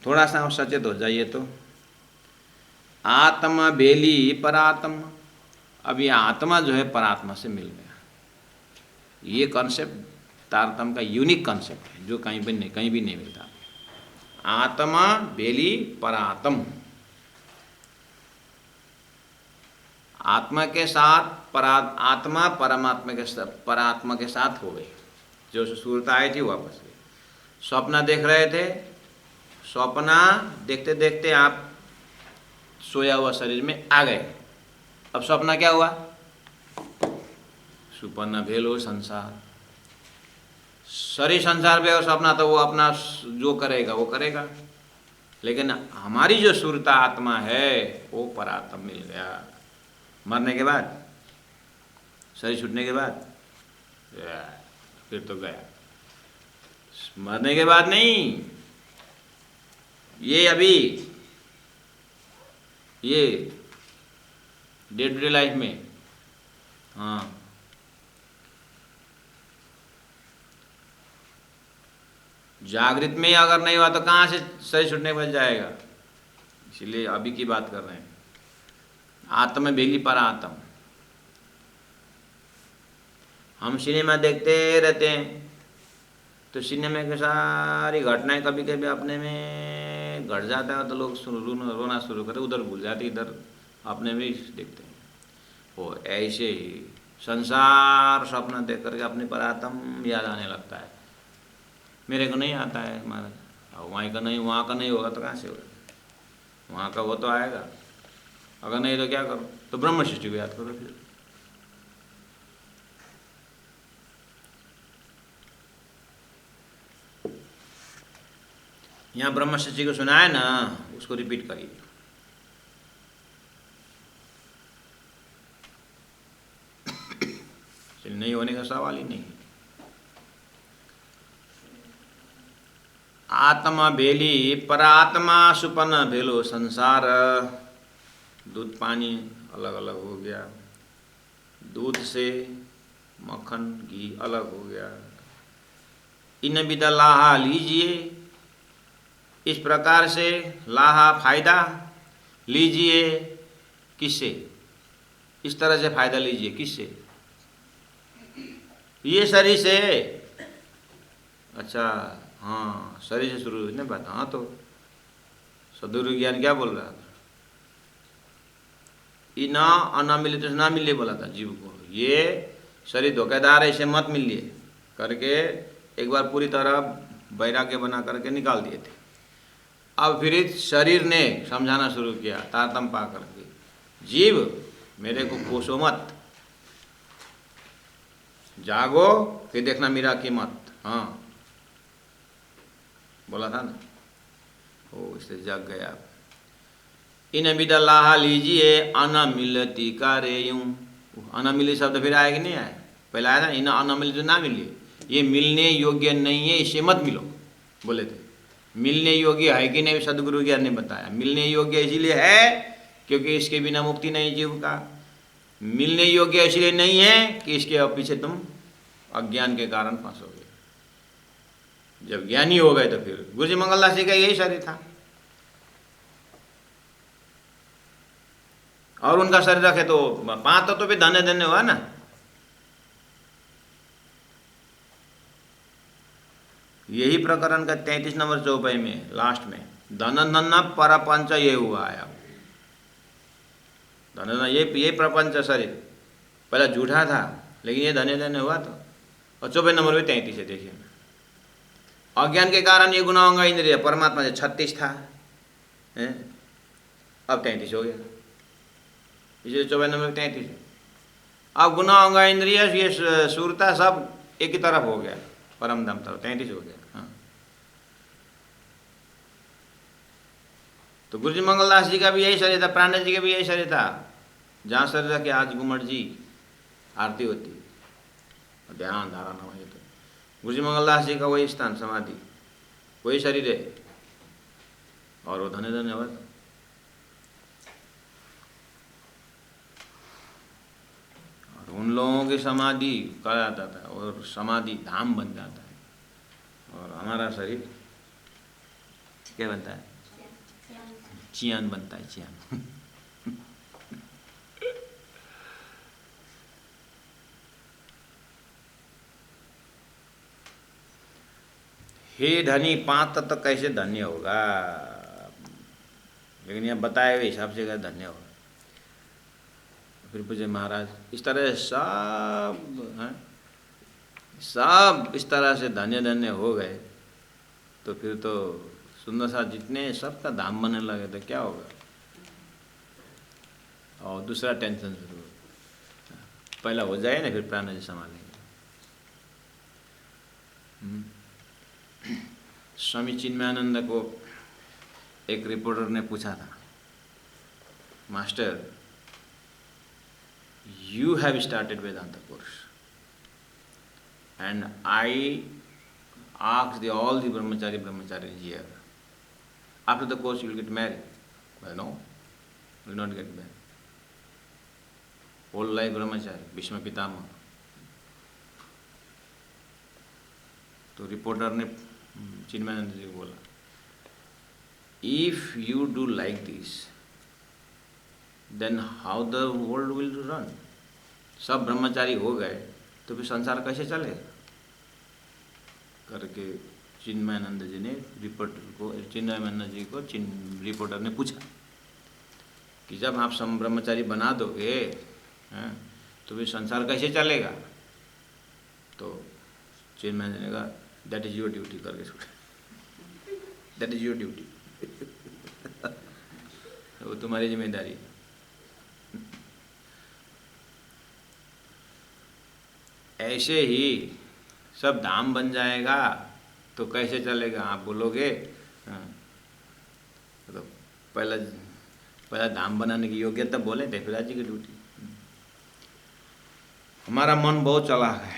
थोड़ा सा आप सचेत हो जाइए तो आत्मा बेली परात्मा। अब ये आत्मा जो है परात्मा से मिल गया। ये कॉन्सेप्ट तारतम्य का यूनिक कॉन्सेप्ट है, जो कहीं भी नहीं मिलता। आत्मा बेली परात्म, आत्मा के साथ आत्मा परात्मा के साथ हो गई। जो सुरता आई थी वापस गई। स्वप्न देख रहे थे, स्वप्न देखते देखते आप सोया हुआ शरीर में आ गए। अब स्वप्न क्या हुआ? सुपन्न भेलो संसार। शरीर संसार भी और स्वप्न तो वो अपना जो करेगा वो करेगा, लेकिन हमारी जो सुरता आत्मा है वो परात्म मिल गया। मरने के बाद, शरीर छूटने के बाद फिर तो गया। मरने के बाद नहीं, ये अभी ये डे टू डे लाइफ में, हाँ, जागृत में अगर नहीं हुआ तो कहाँ से शरीर छूटने के बाद जाएगा। इसलिए अभी की बात कर रहे हैं। आत्म बेली पर आत्म। हम सिनेमा देखते रहते हैं तो सिनेमा की सारी घटनाएं कभी कभी अपने में घट जाता है तो लोग रोना शुरू करते, उधर भूल जाते, इधर अपने में देखते हैं। वो ऐसे ही संसार स्वप्न देख करके अपने पर आत्म याद आने लगता है। मेरे को नहीं आता है महाराज, वहाँ का नहीं होगा तो कहाँ से होगा? वहाँ का वो तो आएगा, अगर नहीं तो क्या करो? तो ब्रह्म सृष्टि को याद करो। फिर यहाँ ब्रह्म सृष्टि को सुना है ना, उसको रिपीट करिए। नहीं होने का सवाल ही नहीं। आत्मा बेली परात्मा सुपन भेलो संसार। दूध पानी अलग अलग हो गया, दूध से मक्खन घी अलग हो गया। इन विदा लाहा लीजिए, इस प्रकार से लाहा फायदा लीजिए। किससे? इस तरह से फायदा लीजिए। किससे? ये शरीर से। अच्छा, हाँ, शरीर से शुरू हुई ना बात। हाँ, तो सदगुरु ज्ञान क्या बोल रहा था? इना अना मिले तो ना मिले बोला था जीव को। ये शरीर धोखेदार है, इसे मत मिलिए करके एक बार पूरी तरह वैराग्य बना करके निकाल दिए थे। अब फिर इस शरीर ने समझाना शुरू किया तारतम्य पा करके, जीव मेरे को कोसो मत, जागो फिर देखना मेरा कीमत। हाँ, बोला था ना। ओ, इससे जग गया। इन विदा लाहा लीजिए, अना मिलती कारे यूं। अना मिली शब्द फिर आया कि नहीं आया? पहले आया था इन अना मिली तो ना मिलिए, ये मिलने योग्य नहीं है, इसे मत मिलो बोले थे। मिलने योग्य है कि नहीं? सदगुरु ज्ञान ने बताया मिलने योग्य इसलिए है क्योंकि इसके बिना मुक्ति नहीं जीव का। मिलने योग्य इसलिए नहीं है कि इसके पीछे तुम अज्ञान के कारण फंसोगे। जब ज्ञानी हो गए तो फिर गुरु जी मंगलदास जी का यही शरीर था और उनका शरीर रखे तो 5 तत्व पे धन्य धन्य हुआ ना। यही प्रकरण का 33 नंबर चौपाई में लास्ट में धन धन पर पंच ये हुआ आया। धन्य धन्य ये प्रपंच शरीर पहले झूठा था, लेकिन ये धन्य धन्य हुआ तो। और 24 नंबर में 33 है, देखिए। अज्ञान के कारण ये गुना होगा इंद्रिय परमात्मा से 36 था, है? अब 33 हो गया, इसलिए 24 नंबर में 33 है। अब गुना होगा इंद्रिय ये सूरता सब एक ही तरफ हो गया, परम धाम तरफ 33 हो गया। हाँ, तो गुरु जी मंगलदास जी का भी यही शरीर था, प्राणेश जी का भी यही शरीर था, जहाँ शरीर था कि आज गुमट जी आरती होती, ध्यान धारणा हो। तो गुरु जी मंगलदास जी का वही स्थान समाधि, वही शरीर है, और वो धन्य धन्य हुआ। और उन लोगों की समाधि करा जाता था और समाधि धाम बन जाता है, और हमारा शरीर क्या बनता है? चियान बनता है, चियान। हे धनी, 5 तत्व कैसे धन्य होगा? लेकिन यह बताए हुए हिसाब से धन्य होगा। फिर पूछे महाराज, इस तरह सब हैं, सब इस तरह से धन्य धन्य हो गए, तो फिर तो सुंदर सा जितने सबका धाम बनने लगे तो क्या होगा? और दूसरा टेंशन शुरू, पहला हो जाए ना, फिर प्राण जी संभालेंगे। स्वामी चिन्मयानंद को एक रिपोर्टर ने पूछा था, master, you have started Vedanta course and I asked all the brahmacharis here, after the course you will get married. But no, you will not get married. Whole life brahmachari, Bhishma Pitama. तो रिपोर्टर ने चिन्मयानंद जी को बोला, if you do like this, then how the world will run? सब ब्रह्मचारी हो गए तो फिर संसार कैसे चलेगा? करके चिन्मयानंद जी ने चिन्मयानंद जी को रिपोर्टर ने पूछा कि जब आप सब ब्रह्मचारी बना दोगे तो फिर संसार कैसे चलेगा? तो चिन्मयानंद जी ने कहा, दैट इज योर ड्यूटी, करके छोड़ा। दैट इज योर ड्यूटी, वो तुम्हारी जिम्मेदारी है। ऐसे ही सब धाम बन जाएगा तो कैसे चलेगा? आप बोलोगे तो पहला धाम बनाने की योग्यता बोले थे फिर जी की ड्यूटी। हमारा मन बहुत चालाक है,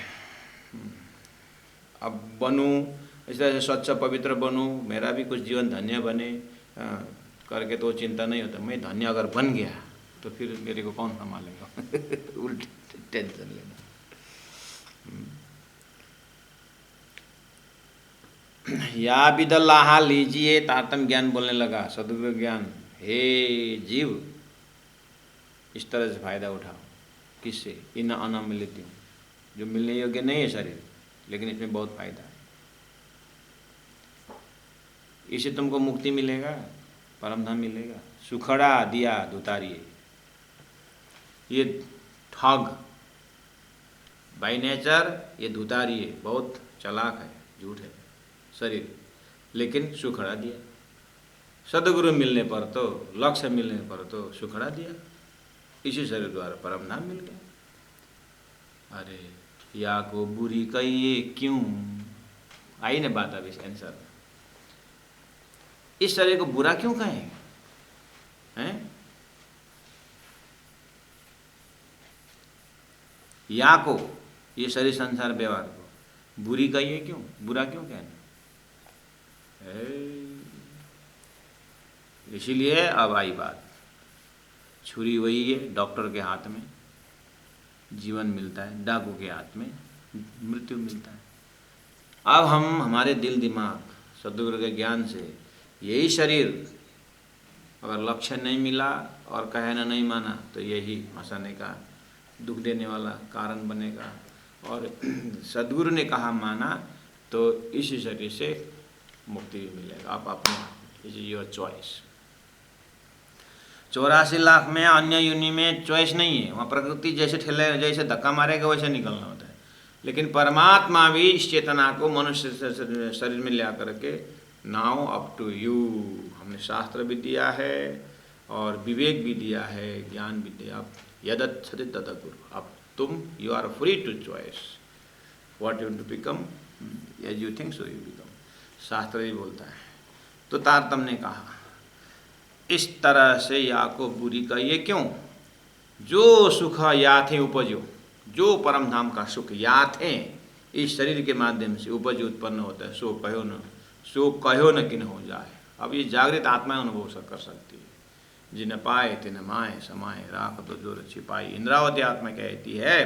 अब बनूं इस तरह से स्वच्छ पवित्र बनूं, मेरा भी कुछ जीवन धन्य बने करके तो चिंता नहीं होता। मैं धन्य अगर बन गया तो फिर मेरे को कौन संभालेगा? उल्टी टेंशन लेना। या विदल्लाहा लीजिए, तारतम ज्ञान बोलने लगा, सदगुरु ज्ञान। हे जीव, इस तरह से फायदा उठाओ। किससे? इन अनामिलित, जो मिलने योग्य नहीं है शरीर, लेकिन इसमें बहुत फायदा है। इससे तुमको मुक्ति मिलेगा, परमधाम मिलेगा। सुखड़ा दिया दुतारिये, ये ठग बाई नेचर, ये धुतारी है, बहुत चालाक है, झूठ है शरीर, लेकिन सुखड़ा दिया। सदगुरु मिलने पर तो, लक्ष्य मिलने पर तो सुखड़ा दिया, इसी शरीर द्वारा परम धाम मिल गया। अरे या को बुरी कहिए क्यों? आई ना बात अब इस आंसर। इस शरीर को बुरा क्यों कहें? हैं? या को, ये शरीर संसार व्यवहार को बुरी कहिए क्यों? बुरा क्यों कहना? इसीलिए अब आई बात, छुरी वही है, डॉक्टर के हाथ में जीवन मिलता है, डाकू के हाथ में मृत्यु मिलता है। अब हम हमारे दिल दिमाग सद्गुरु के ज्ञान से यही शरीर अगर लक्ष्य नहीं मिला और कहना नहीं माना तो यही हंसाने का, दुख देने वाला कारण बनेगा। और सद्गुरु ने कहा माना तो इसी शरीर से मुक्ति भी मिलेगा। आप अपने, इज योर चॉइस। 84 लाख में अन्य योनि में चॉइस नहीं है, वहाँ प्रकृति जैसे ठेले जैसे धक्का मारेगा वैसे निकलना होता है। लेकिन परमात्मा भी इस चेतना को मनुष्य शरीर में ला करके नाउ अप टू यू, हमने शास्त्र भी दिया है और विवेक भी दिया है, ज्ञान भी दिया, यदच्छति तदकुरु, अब तुम you are free to choice what you to become as you think so you become, शास्त्र ही बोलता है। तो तारतम्य ने कहा इस तरह से याको बुरी का ये क्यों, जो सुख याथे उपजो, जो परम धाम का सुख याथे इस शरीर के माध्यम से उपज उत्पन्न होता है, सो कहो न किन हो जाए। अब ये जागृत आत्मा अनुभव कर सकती है, जिन पाए तिन माए समाए राख तो जो छिपाई। इंद्रावती आत्मा कहती है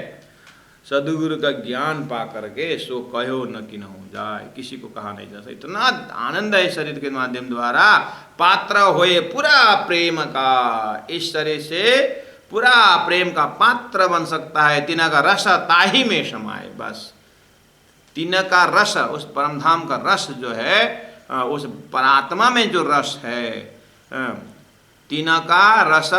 सदगुरु का ज्ञान पा करके सो कहो न किन हो जाए, किसी को कहा नहीं जा सकता। इतना आनंद है शरीर के माध्यम द्वारा, पात्र होए पूरा प्रेम का, इस शरीर से पूरा प्रेम का पात्र बन सकता है। तिना का रस ताही में समाए, बस तिना का रस, उस परमधाम का रस जो है, उस परात्मा में जो रस है, तिना का रस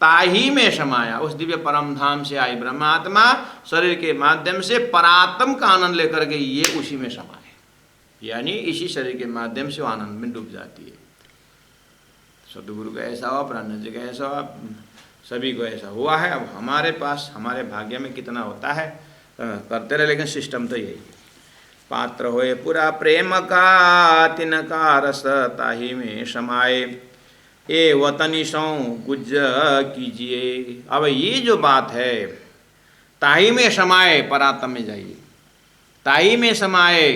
ताही में समाया, उस दिव्य परमधाम से आई ब्रह्मात्मा शरीर के माध्यम से परात्म का आनंद लेकर के ये उसी में समाए, यानी इसी शरीर के माध्यम से वो आनंद में डूब जाती है। सदगुरु का ऐसा हुआ, ब्रह्म जी का ऐसा हुआ, सभी को ऐसा हुआ है। अब हमारे पास, हमारे भाग्य में कितना होता है करते रहे, लेकिन सिस्टम तो यही है। पात्र होए पूरा प्रेम का, तिनका रस ताही में समाए, ए वतनी सौ गुज कीजिए। अब ये जो बात है, ताही में समाए, परात्म में जाइए, ताही में समाए,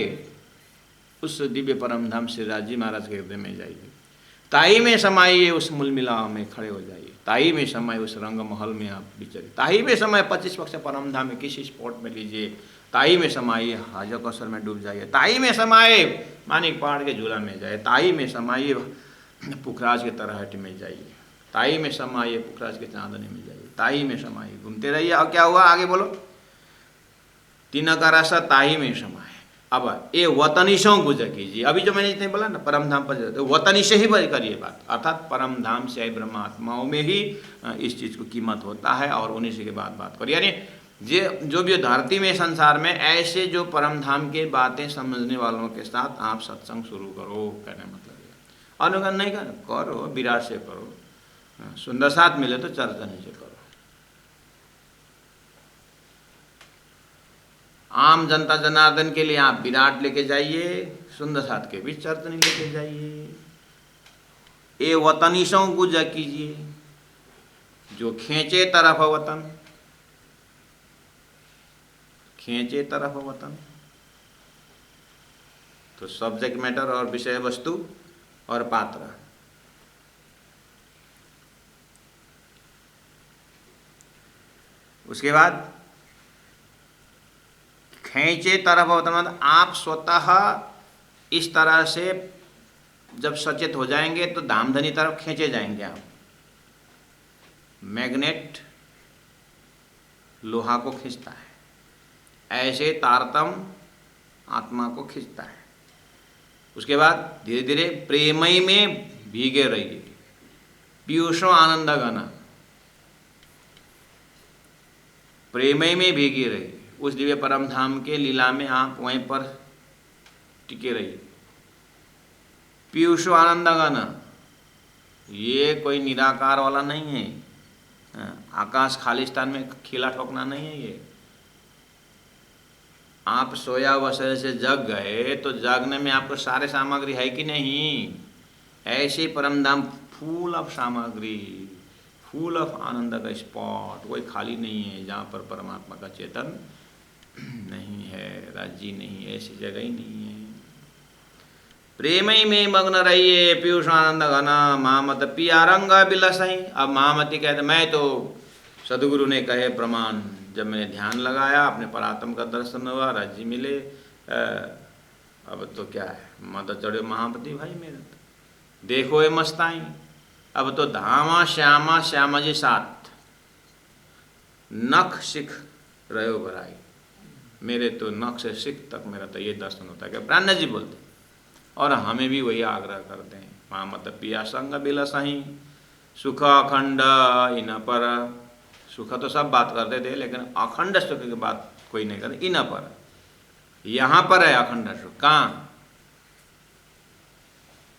उस दिव्य परम धाम श्री राजी महाराज के हृदय में जाइए, ताही में समाइए, उस मूल मिलाप में खड़े हो जाइए, ताही में समाए, उस रंग महल में आप विचरिए, ताही में समाए, 25 पक्ष परम धाम में किसी स्पॉट में लीजिए, ताही में समाइए, हाजो कौसर में डूब जाइए, ताही में समाए, मानिक पहाड़ के झूला में जाए, ताही में समाइए, पुखराज के तरहट में जाइए, ताही में समाइए, पुखराज के चांदनी में जाइए, ताही में समाइए, घूमते रहिए। और क्या हुआ आगे बोलो, तीन का रसा ताही में समाए। अब ये वतनिशों गुजर कीजिए, अभी जो मैंने जितने बोला ना परम धाम पर, तो वतनी से ही करिए बात, अर्थात परम धाम से आई ब्रह्मात्माओं में ही इस चीज़ को कीमत होता है, और उन्हीं से के बाद बात करिए। यानी जो भी धरती में संसार में ऐसे जो परम धाम के बातें समझने वालों के साथ आप सत्संग शुरू करो, कहने मतलब अनुगन नहीं करो, विराट से करो, सुंदर साथ मिले तो चर्चनी से करो। आम जनता जनार्दन के लिए आप विराट लेके जाइए, सुंदर साथ के बीच चर्चनी लेके जाइए। ए वतनीशों को जा कीजिए, जो खींचे तरफ वतन, खींचे तरफ वतन, तो सब्जेक्ट मैटर और विषय वस्तु और पात्र, उसके बाद खींचे तरफ मतलब आप स्वतः इस तरह से जब सचेत हो जाएंगे तो धामधनी तरफ खींचे जाएंगे आप। मैग्नेट लोहा को खींचता है, ऐसे तारतम आत्मा को खींचता है। उसके बाद धीरे धीरे प्रेमई में भीगे रहिए, पीयूषों आनंद गाना, प्रेमई में भीगे रहिए, उस दिव्य परम धाम के लीला में आप वहीं पर टिके रहिए। पीयूषों आनंद गाना, ये कोई निराकार वाला नहीं है, आकाश खालिस्तान में खिला ठोकना नहीं है। ये आप सोया अवसर से जग गए तो जागने में आपको सारे सामग्री है कि नहीं, ऐसे परमधाम फुल ऑफ सामग्री, फुल ऑफ आनंद का स्पॉट, कोई खाली नहीं है जहाँ पर परमात्मा का चेतन नहीं है, राज्य नहीं है, ऐसी जगह ही नहीं है। प्रेमई में मग्न रहिए, पीयूष आनंद घना, महामत पिया रंग बिलसई। अब महामती कहते मैं तो सदगुरु ने कहे प्रमाण, जब मैंने ध्यान लगाया अपने परात्म का दर्शन हुआ, राज्य मिले, अब तो क्या है, मत चढ़े महापति भाई मेरे, देखो ये मस्ताई, अब तो धामा श्यामा श्यामा जी साथ नख सिख रहे हो भराई, मेरे तो नख से सिख तक मेरा तो ये दर्शन होता है। क्या प्राण जी बोलते, और हमें भी वही आग्रह करते हैं, महामत पिया संग बिलसही, सुख अखंड इन पर। सुख तो सब बात करते थे, लेकिन अखंड सुख की बात कोई नहीं करते। इन पर, यहाँ पर है अखंड सुख। कहाँ?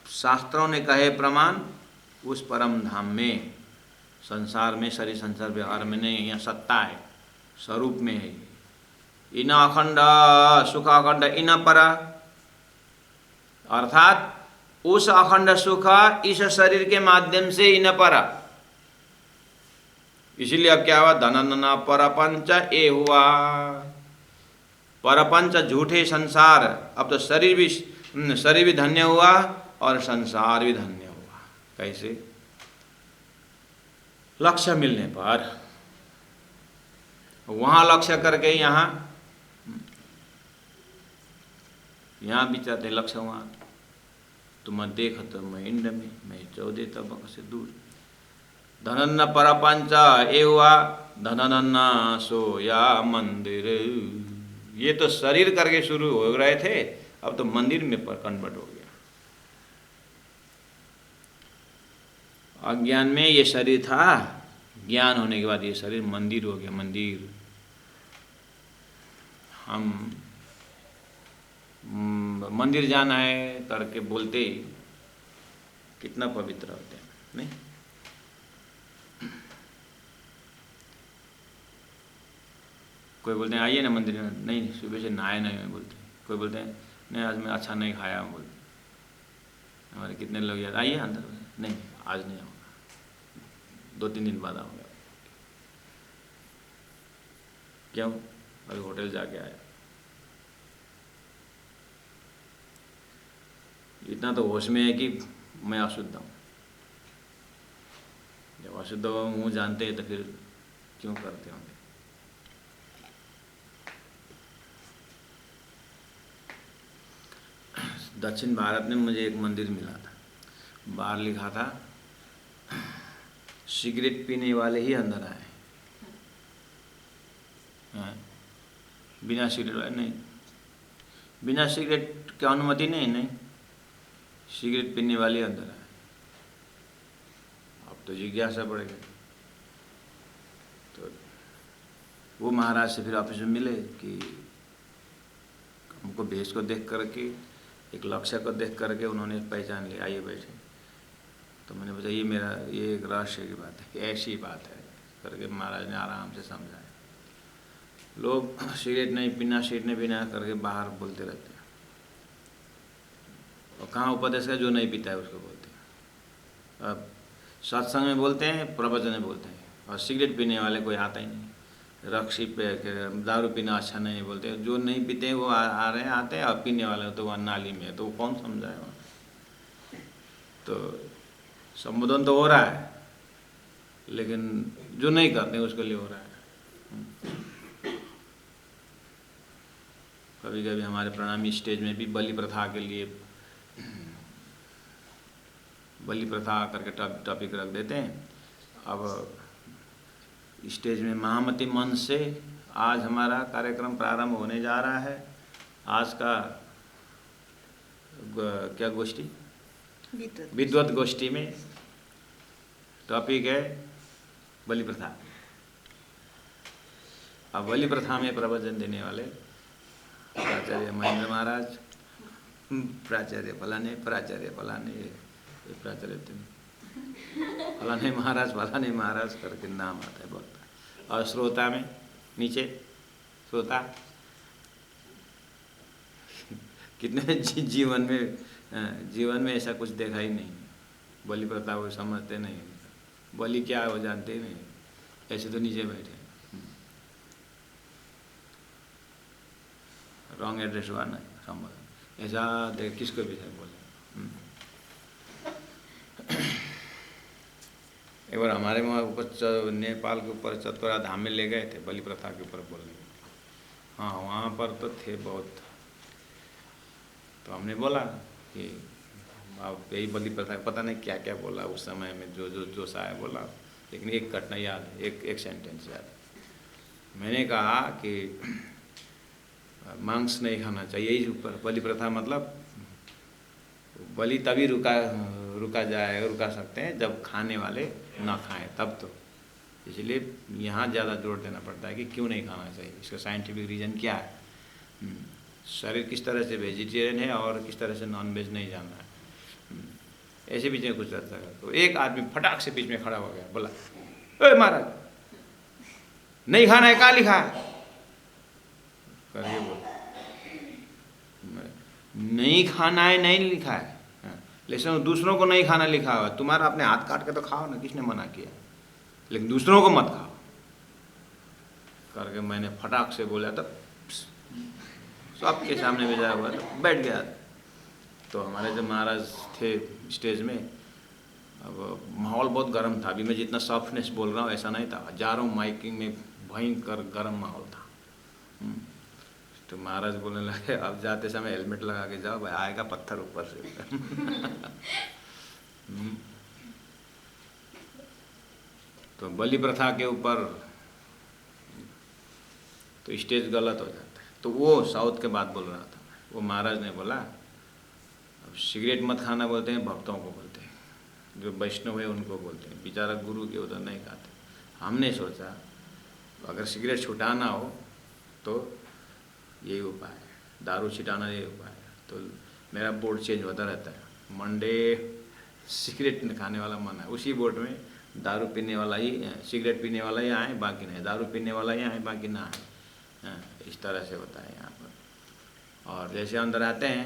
शास्त्रों ने कहे प्रमाण, उस परम धाम में। संसार में, शरीर संसार व्यवहार में नहीं, यहाँ सत्ता है, स्वरूप में है। इन अखंड सुख अखंड इन पर, अर्थात उस अखंड सुख इस शरीर के माध्यम से इन पर। इसीलिए अब क्या हुआ? धनन परपंच ए हुआ। परपंच झूठे संसार, अब तो शरीर भी धन्य हुआ और संसार भी धन्य हुआ। कैसे? लक्ष्य मिलने पर। वहां लक्ष्य करके यहाँ विचारते लक्ष्य वहां। तुम देखत मैं इंड में, मैं 14 तबक से दूर। धनन्न परपंच ए हुआ, धनन्न सोया मंदिर। ये तो शरीर करके शुरू हो रहे थे, अब तो मंदिर में पर कन्वर्ट हो गया। अज्ञान में ये शरीर था, ज्ञान होने के बाद ये शरीर मंदिर हो गया। मंदिर हम मंदिर जाना है करके बोलते ही कितना पवित्र होते हैं, नहीं? कोई बोलते हैं आइए ना मंदिर में, नहीं सुबह से नहाए नहीं बोलते। कोई बोलते हैं नहीं आज मैं अच्छा नहीं खाया हूँ बोलते। हमारे कितने लोग याद आइए अंदर, नहीं आज नहीं आऊँगा, 2-3 दिन बाद आऊँगा। क्यों? अभी होटल जाके आया। इतना तो होश में है कि मैं अशुद्ध हूँ। जब अशुद्ध हूँ जानते हैं तो फिर क्यों करते होंगे? दक्षिण भारत में मुझे एक मंदिर मिला था, बाहर लिखा था सिगरेट पीने वाले ही अंदर आए। बिना सिगरेट वाले नहीं, बिना सिगरेट की अनुमति नहीं, सिगरेट पीने वाले अंदर आए। अब तो जिज्ञासा बढ़ गई। तो वो महाराज से फिर ऑफिस में मिले कि हमको भेष को देख करके, एक लक्ष्य को देख करके उन्होंने पहचान लिया, आइए बैठे। तो मैंने पूछा ये एक रहस्य की बात है, ऐसी बात है करके महाराज ने आराम से समझाया। लोग सिगरेट नहीं पीना करके बाहर बोलते रहते हैं, और कहाँ उपदेश है? जो नहीं पीता है उसको बोलते हैं। अब सत्संग में बोलते हैं, प्रवचन में बोलते हैं, और सिगरेट पीने वाले कोई आता ही नहीं। रक्सी पे दारू पीना अच्छा नहीं बोलते। जो नहीं पीते हैं वो आ रहे हैं, आते हैं, और पीने वाले तो वह नाली में है, तो वो कौन समझाएगा? तो संबोधन तो हो रहा है, लेकिन जो नहीं करते उसके लिए हो रहा है। कभी कभी हमारे प्रणामी स्टेज में भी बलि प्रथा के लिए, बलि प्रथा करके टॉपिक रख देते हैं। अब स्टेज में महामती मंच से आज हमारा कार्यक्रम प्रारंभ होने जा रहा है। आज का क्या गोष्ठी? विद्वत गोष्ठी में टॉपिक है बलि प्रथा। अब बलि प्रथा में प्रवचन देने वाले प्राचार्य महेंद्र महाराज, प्राचार्य फलाने, प्राचार्य फलाने महाराज करके नाम आता है बहुत। और श्रोता में नीचे श्रोता कितने जीवन में ऐसा कुछ देखा ही नहीं। बलि प्रथा वो समझते नहीं, बलि क्या है वो जानते ही नहीं, ऐसे तो नीचे बैठे। रॉन्ग एड्रेस हुआ ना संबोधन, ऐसा देख किसको भी बोले। एक बार हमारे वहाँ ऊपर नेपाल के ऊपर चतुरा धाम में ले गए थे, बलि प्रथा के ऊपर बोलने। हाँ वहाँ पर तो थे बहुत। तो हमने बोला कि आप यही बलि प्रथा, पता नहीं क्या क्या बोला उस समय में, जो सा है बोला, लेकिन एक घटना याद है, एक सेंटेंस याद है। मैंने कहा कि मांस नहीं खाना चाहिए। यही ऊपर बलि प्रथा मतलब बलि तभी रुका जाए, रुका सकते हैं जब खाने वाले ना खाएं तब। तो इसलिए यहाँ ज़्यादा जोर देना पड़ता है कि क्यों नहीं खाना चाहिए, इसका साइंटिफिक रीज़न क्या है, शरीर किस तरह से वेजिटेरियन है और किस तरह से नॉन वेज नहीं जाना है। ऐसे बीच में कुछ चर्चा कर तो एक आदमी फटाक से बीच में खड़ा हो गया, बोला, अरे महाराज नहीं खाना है, कहाँ लिखा है? करके बोल, नहीं खाना है नहीं लिखा है, लेकिन दूसरों को नहीं खाना लिखा हुआ, तुम्हारा अपने हाथ काट के तो खाओ ना, किसने मना किया, लेकिन दूसरों को मत खाओ। करके मैंने फटाक से बोला तो सबके सामने भेजा हुआ तो बैठ गया। तो हमारे जो महाराज थे स्टेज में, अब माहौल बहुत गर्म था, अभी मैं जितना सॉफ्टनेस बोल रहा हूँ ऐसा नहीं था, हजारों माइकिंग में भयंकर गर्म माहौल था। तो महाराज बोलने लगे, अब जाते समय हेलमेट लगा के जाओ भाई, आएगा पत्थर ऊपर से। तो बलि प्रथा के ऊपर तो स्टेज गलत हो जाता है। तो वो साउथ के बात बोल रहा था, वो महाराज ने बोला, अब सिगरेट मत खाना बोलते हैं भक्तों को बोलते हैं, जो वैष्णव है उनको बोलते हैं, बेचारा गुरु के उधर नहीं खाते। हमने सोचा अगर सिगरेट छुटाना हो तो यही उपाय है, दारू छिटाना यही उपाय है। तो मेरा बोर्ड चेंज होता रहता है, मंडे सिगरेट खाने वाला मन है, उसी बोर्ड में दारू पीने वाला ही, सिगरेट पीने वाला ही आए, बाकी नहीं, दारू पीने वाला ही आए, बाकी ना आए। इस तरह से होता है यहाँ पर। और जैसे अंदर आते हैं,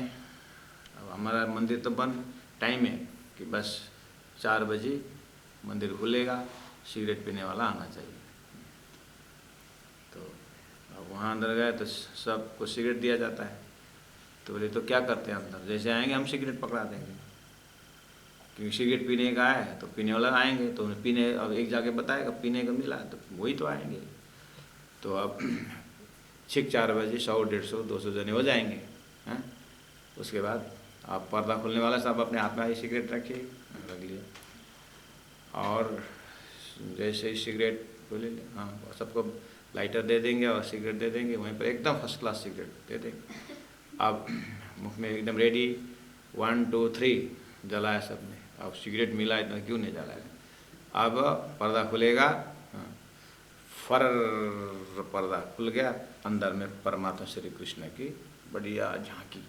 अब हमारा मंदिर तो बंद टाइम है कि बस 4 बजे मंदिर खुलेगा, सिगरेट पीने वाला आना चाहिए। तो अब वहाँ अंदर गए तो सबको सिगरेट दिया जाता है। तो बोले तो क्या करते हैं अंदर, जैसे आएंगे हम सिगरेट पकड़ा देंगे, क्योंकि सिगरेट पीने का है तो पीने वाला आएंगे, तो उन्हें पीने, अब एक जाके बताएगा पीने का मिला तो वही तो आएंगे। तो अब ठीक 4 बजे 100, 150, 200 जने हो जाएंगे हैं। उसके बाद आप पर्दा खुलने वाला सब अपने हाथ में ही सिगरेट रखिए, रख लिया, और जैसे ही सिगरेट बोले, हाँ सबको लाइटर दे देंगे और सिगरेट दे देंगे, वहीं पर एकदम फर्स्ट क्लास सिगरेट दे देंगे। अब मुख में एकदम रेडी, 1 2 3 जलाया सबने। अब सिगरेट मिला इतना क्यों नहीं जलाया। अब पर्दा खुलेगा, फर पर्दा खुल गया, अंदर में परमात्मा श्री कृष्ण की बढ़िया झांकी।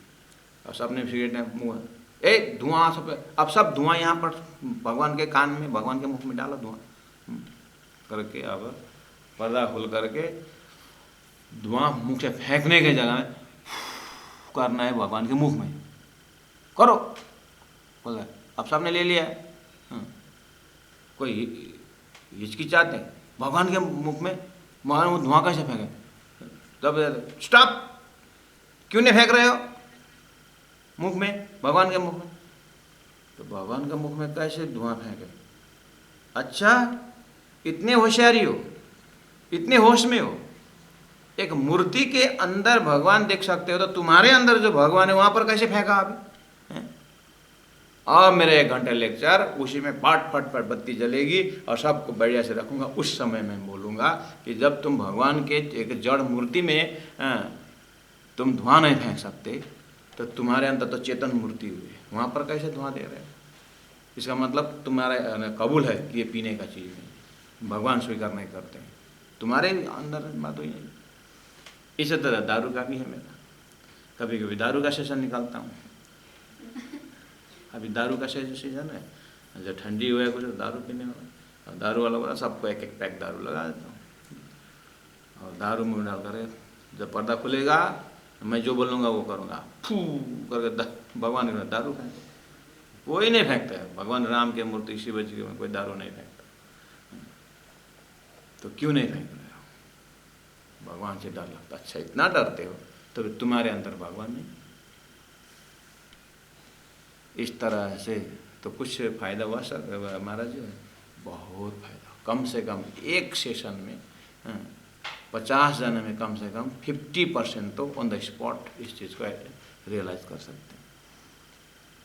अब सबने सिगरेट ने मुँह, धुआं सब, अब सब धुआं यहाँ पर भगवान के कान में, भगवान के मुख में डालो धुआं करके। अब पर्दा खुल करके धुआं मुख से फेंकने के जगह में करना है भगवान के मुख में, करो बोला। अब सबने ले लिया, कोई हिचकिचाते नहीं, भगवान के मुख में भगवान धुआं कैसे फेंके, तब स्टॉप, क्यों नहीं फेंक रहे हो मुख में, भगवान के मुख में। तो भगवान के मुख में कैसे धुआं फेंके, अच्छा इतने होशियारी हो, इतने होश में हो, एक मूर्ति के अंदर भगवान देख सकते हो, तो तुम्हारे अंदर जो भगवान है वहां पर कैसे फेंका अभी। अब मेरे 1 घंटे लेक्चर उसी में फट फट फट बत्ती जलेगी और सबको बढ़िया से रखूंगा। उस समय मैं बोलूंगा कि जब तुम भगवान के एक जड़ मूर्ति में तुम धुआं नहीं फेंक सकते, तो तुम्हारे अंदर तो चेतन मूर्ति हुई, वहां पर कैसे धुआं दे रहे हो। इसका मतलब तुम्हारा कबूल है कि ये पीने का चीज़ है, भगवान स्वीकार नहीं करते हैं, तुम्हारे अंदर बात हुई नहीं। इसी तरह दारू का भी है मेरा, कभी कभी दारू का सेशन निकालता हूँ। अभी दारू का सीजन है, जब ठंडी हुआ है कुछ दारू पीने वाला, दारू वाला बोला सबको 1-1 पैक दारू लगा देता हूँ, और दारू मुँह डाल कर जब पर्दा खुलेगा मैं जो बोलूँगा वो करूँगा, फू करके भगवान के दारू फेंकते, कोई नहीं फेंकता है। भगवान राम के मूर्ति शिव जी में कोई दारू नहीं फेंकता, तो क्यों नहीं फेंक रहे हो, भगवान से डर लगता। अच्छा इतना डरते हो तो तुम्हारे अंदर भगवान नहीं। इस तरह से तो कुछ फायदा हुआ सर महाराज जी, बहुत फायदा। कम से कम एक सेशन में 50 जने में कम से कम 50% तो ऑन द स्पॉट इस चीज़ को रियलाइज कर सकते हैं।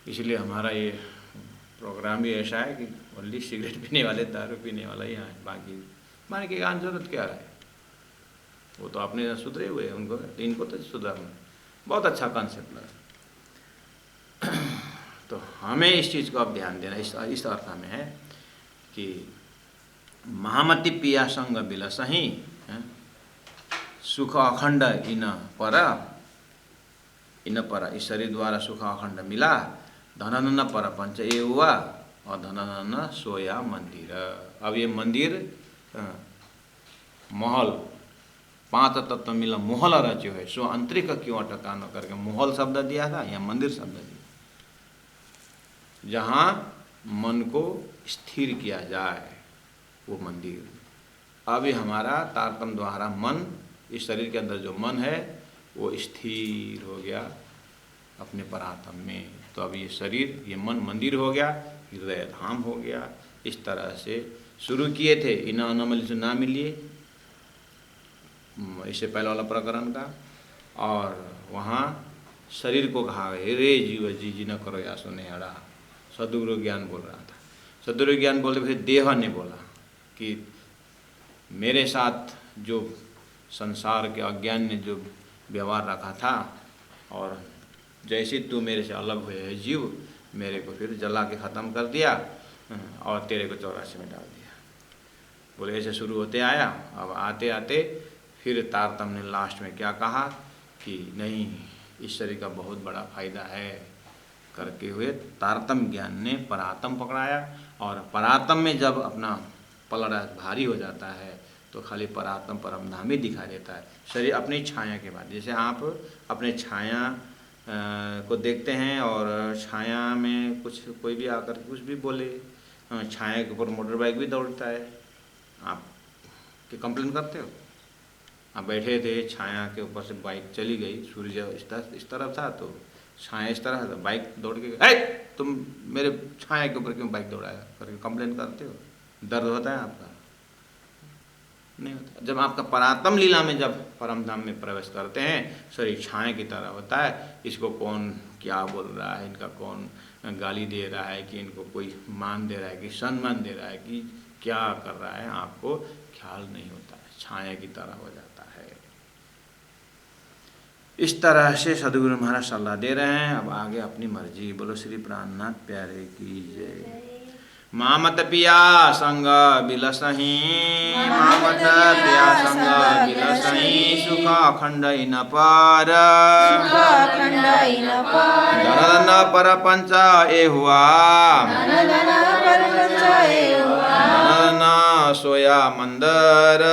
इसलिए हमारा ये प्रोग्राम भी ऐसा है कि ओनली सिगरेट पीने वाले, दारू पीने वाला ही आए, बाकी माने की जरूरत क्या है, वो तो अपने सुधरे हुए उनको, इनको तो सुधारना। बहुत अच्छा कॉन्सेप्ट लगा। तो हमें इस चीज़ को अब ध्यान देना, इस अर्थ में है कि महामति पिया संग बिलसही सुख अखंड इन पर, इस शरीर द्वारा सुख अखंड मिला। धन पर पंच ये हुआ और धन सोया मंदिर। अब ये मंदिर महल 5 तत्व मिला मोहल रच्यो है, सो अंतरिक क्यों अटका न करके मोहल शब्द दिया था, या मंदिर शब्द दिया, जहाँ मन को स्थिर किया जाए वो मंदिर। अभी हमारा तारतम्य द्वारा मन, इस शरीर के अंदर जो मन है वो स्थिर हो गया अपने परात्म में। तो अब ये शरीर, ये मन मंदिर हो गया, हृदय धाम हो गया। इस तरह से शुरू किए थे इना अनमल से ना मिलिए, इससे पहले वाला प्रकरण का। और वहाँ शरीर को कहा गया रे जीव जी न करो या सुने हड़ा, सदगुरु ज्ञान बोल रहा था। सदगुरु ज्ञान बोलते फिर देह ने बोला कि मेरे साथ जो संसार के अज्ञान ने जो व्यवहार रखा था, और जैसे तू मेरे से अलग हुए है जीव, मेरे को फिर जला के ख़त्म कर दिया और तेरे को 84 में डाल दिया। बोले ऐसे शुरू होते आया। अब आते आते फिर तारतम्य ने लास्ट में क्या कहा कि नहीं, इस शरीर का बहुत बड़ा फायदा है करके हुए तारतम्य ज्ञान ने परातम पकड़ाया। और परातम में जब अपना पलड़ा भारी हो जाता है तो खाली परात्म परम धाम ही दिखाई देता है। शरीर अपनी छाया के बाद, जैसे आप अपने छाया को देखते हैं और छाया में कोई भी आकर कुछ भी बोले, छाया के ऊपर मोटर बाइक भी दौड़ता है, आप के कंप्लेन करते हो? आप बैठे थे, छाया के ऊपर से बाइक चली गई, सूर्य इस तरफ था तो छाया इस तरह था, बाइक दौड़ के गई, तुम मेरे छाया के ऊपर क्यों बाइक दौड़ाया करके कंप्लेन करते हो? दर्द होता है आपका? नहीं होता। जब आपका परात्म लीला में जब परम धाम में प्रवेश करते हैं, शरीर छाया की तरह होता है। इसको कौन क्या बोल रहा है, इनका कौन गाली दे रहा है, कि इनको कोई मान दे रहा है, कि सम्मान दे रहा है, कि क्या कर रहा है, आपको ख्याल नहीं होता है, छाया की तरह हो जाता है। इस तरह से सदगुरु महाराज सलाह दे रहे हैं। अब आगे अपनी मर्जी। बोलो श्री प्राणनाथ प्यारे की जय। मामत पिया संग बिलसही, मामत पिया संग बिलसही, सुख अखंड इन पर, धन पर पंच ए हुआ, धन सोया मंदिर,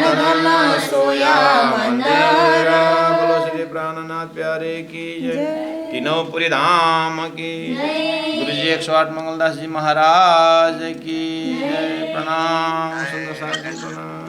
धन सोया मंदिर। बोलो श्री प्राणनाथ प्यारे की जय। तीनों धाम की। गुरु जी 108 मंगलदास जी महाराज की जय। प्रणाम। सुंदर सागर प्रणाम।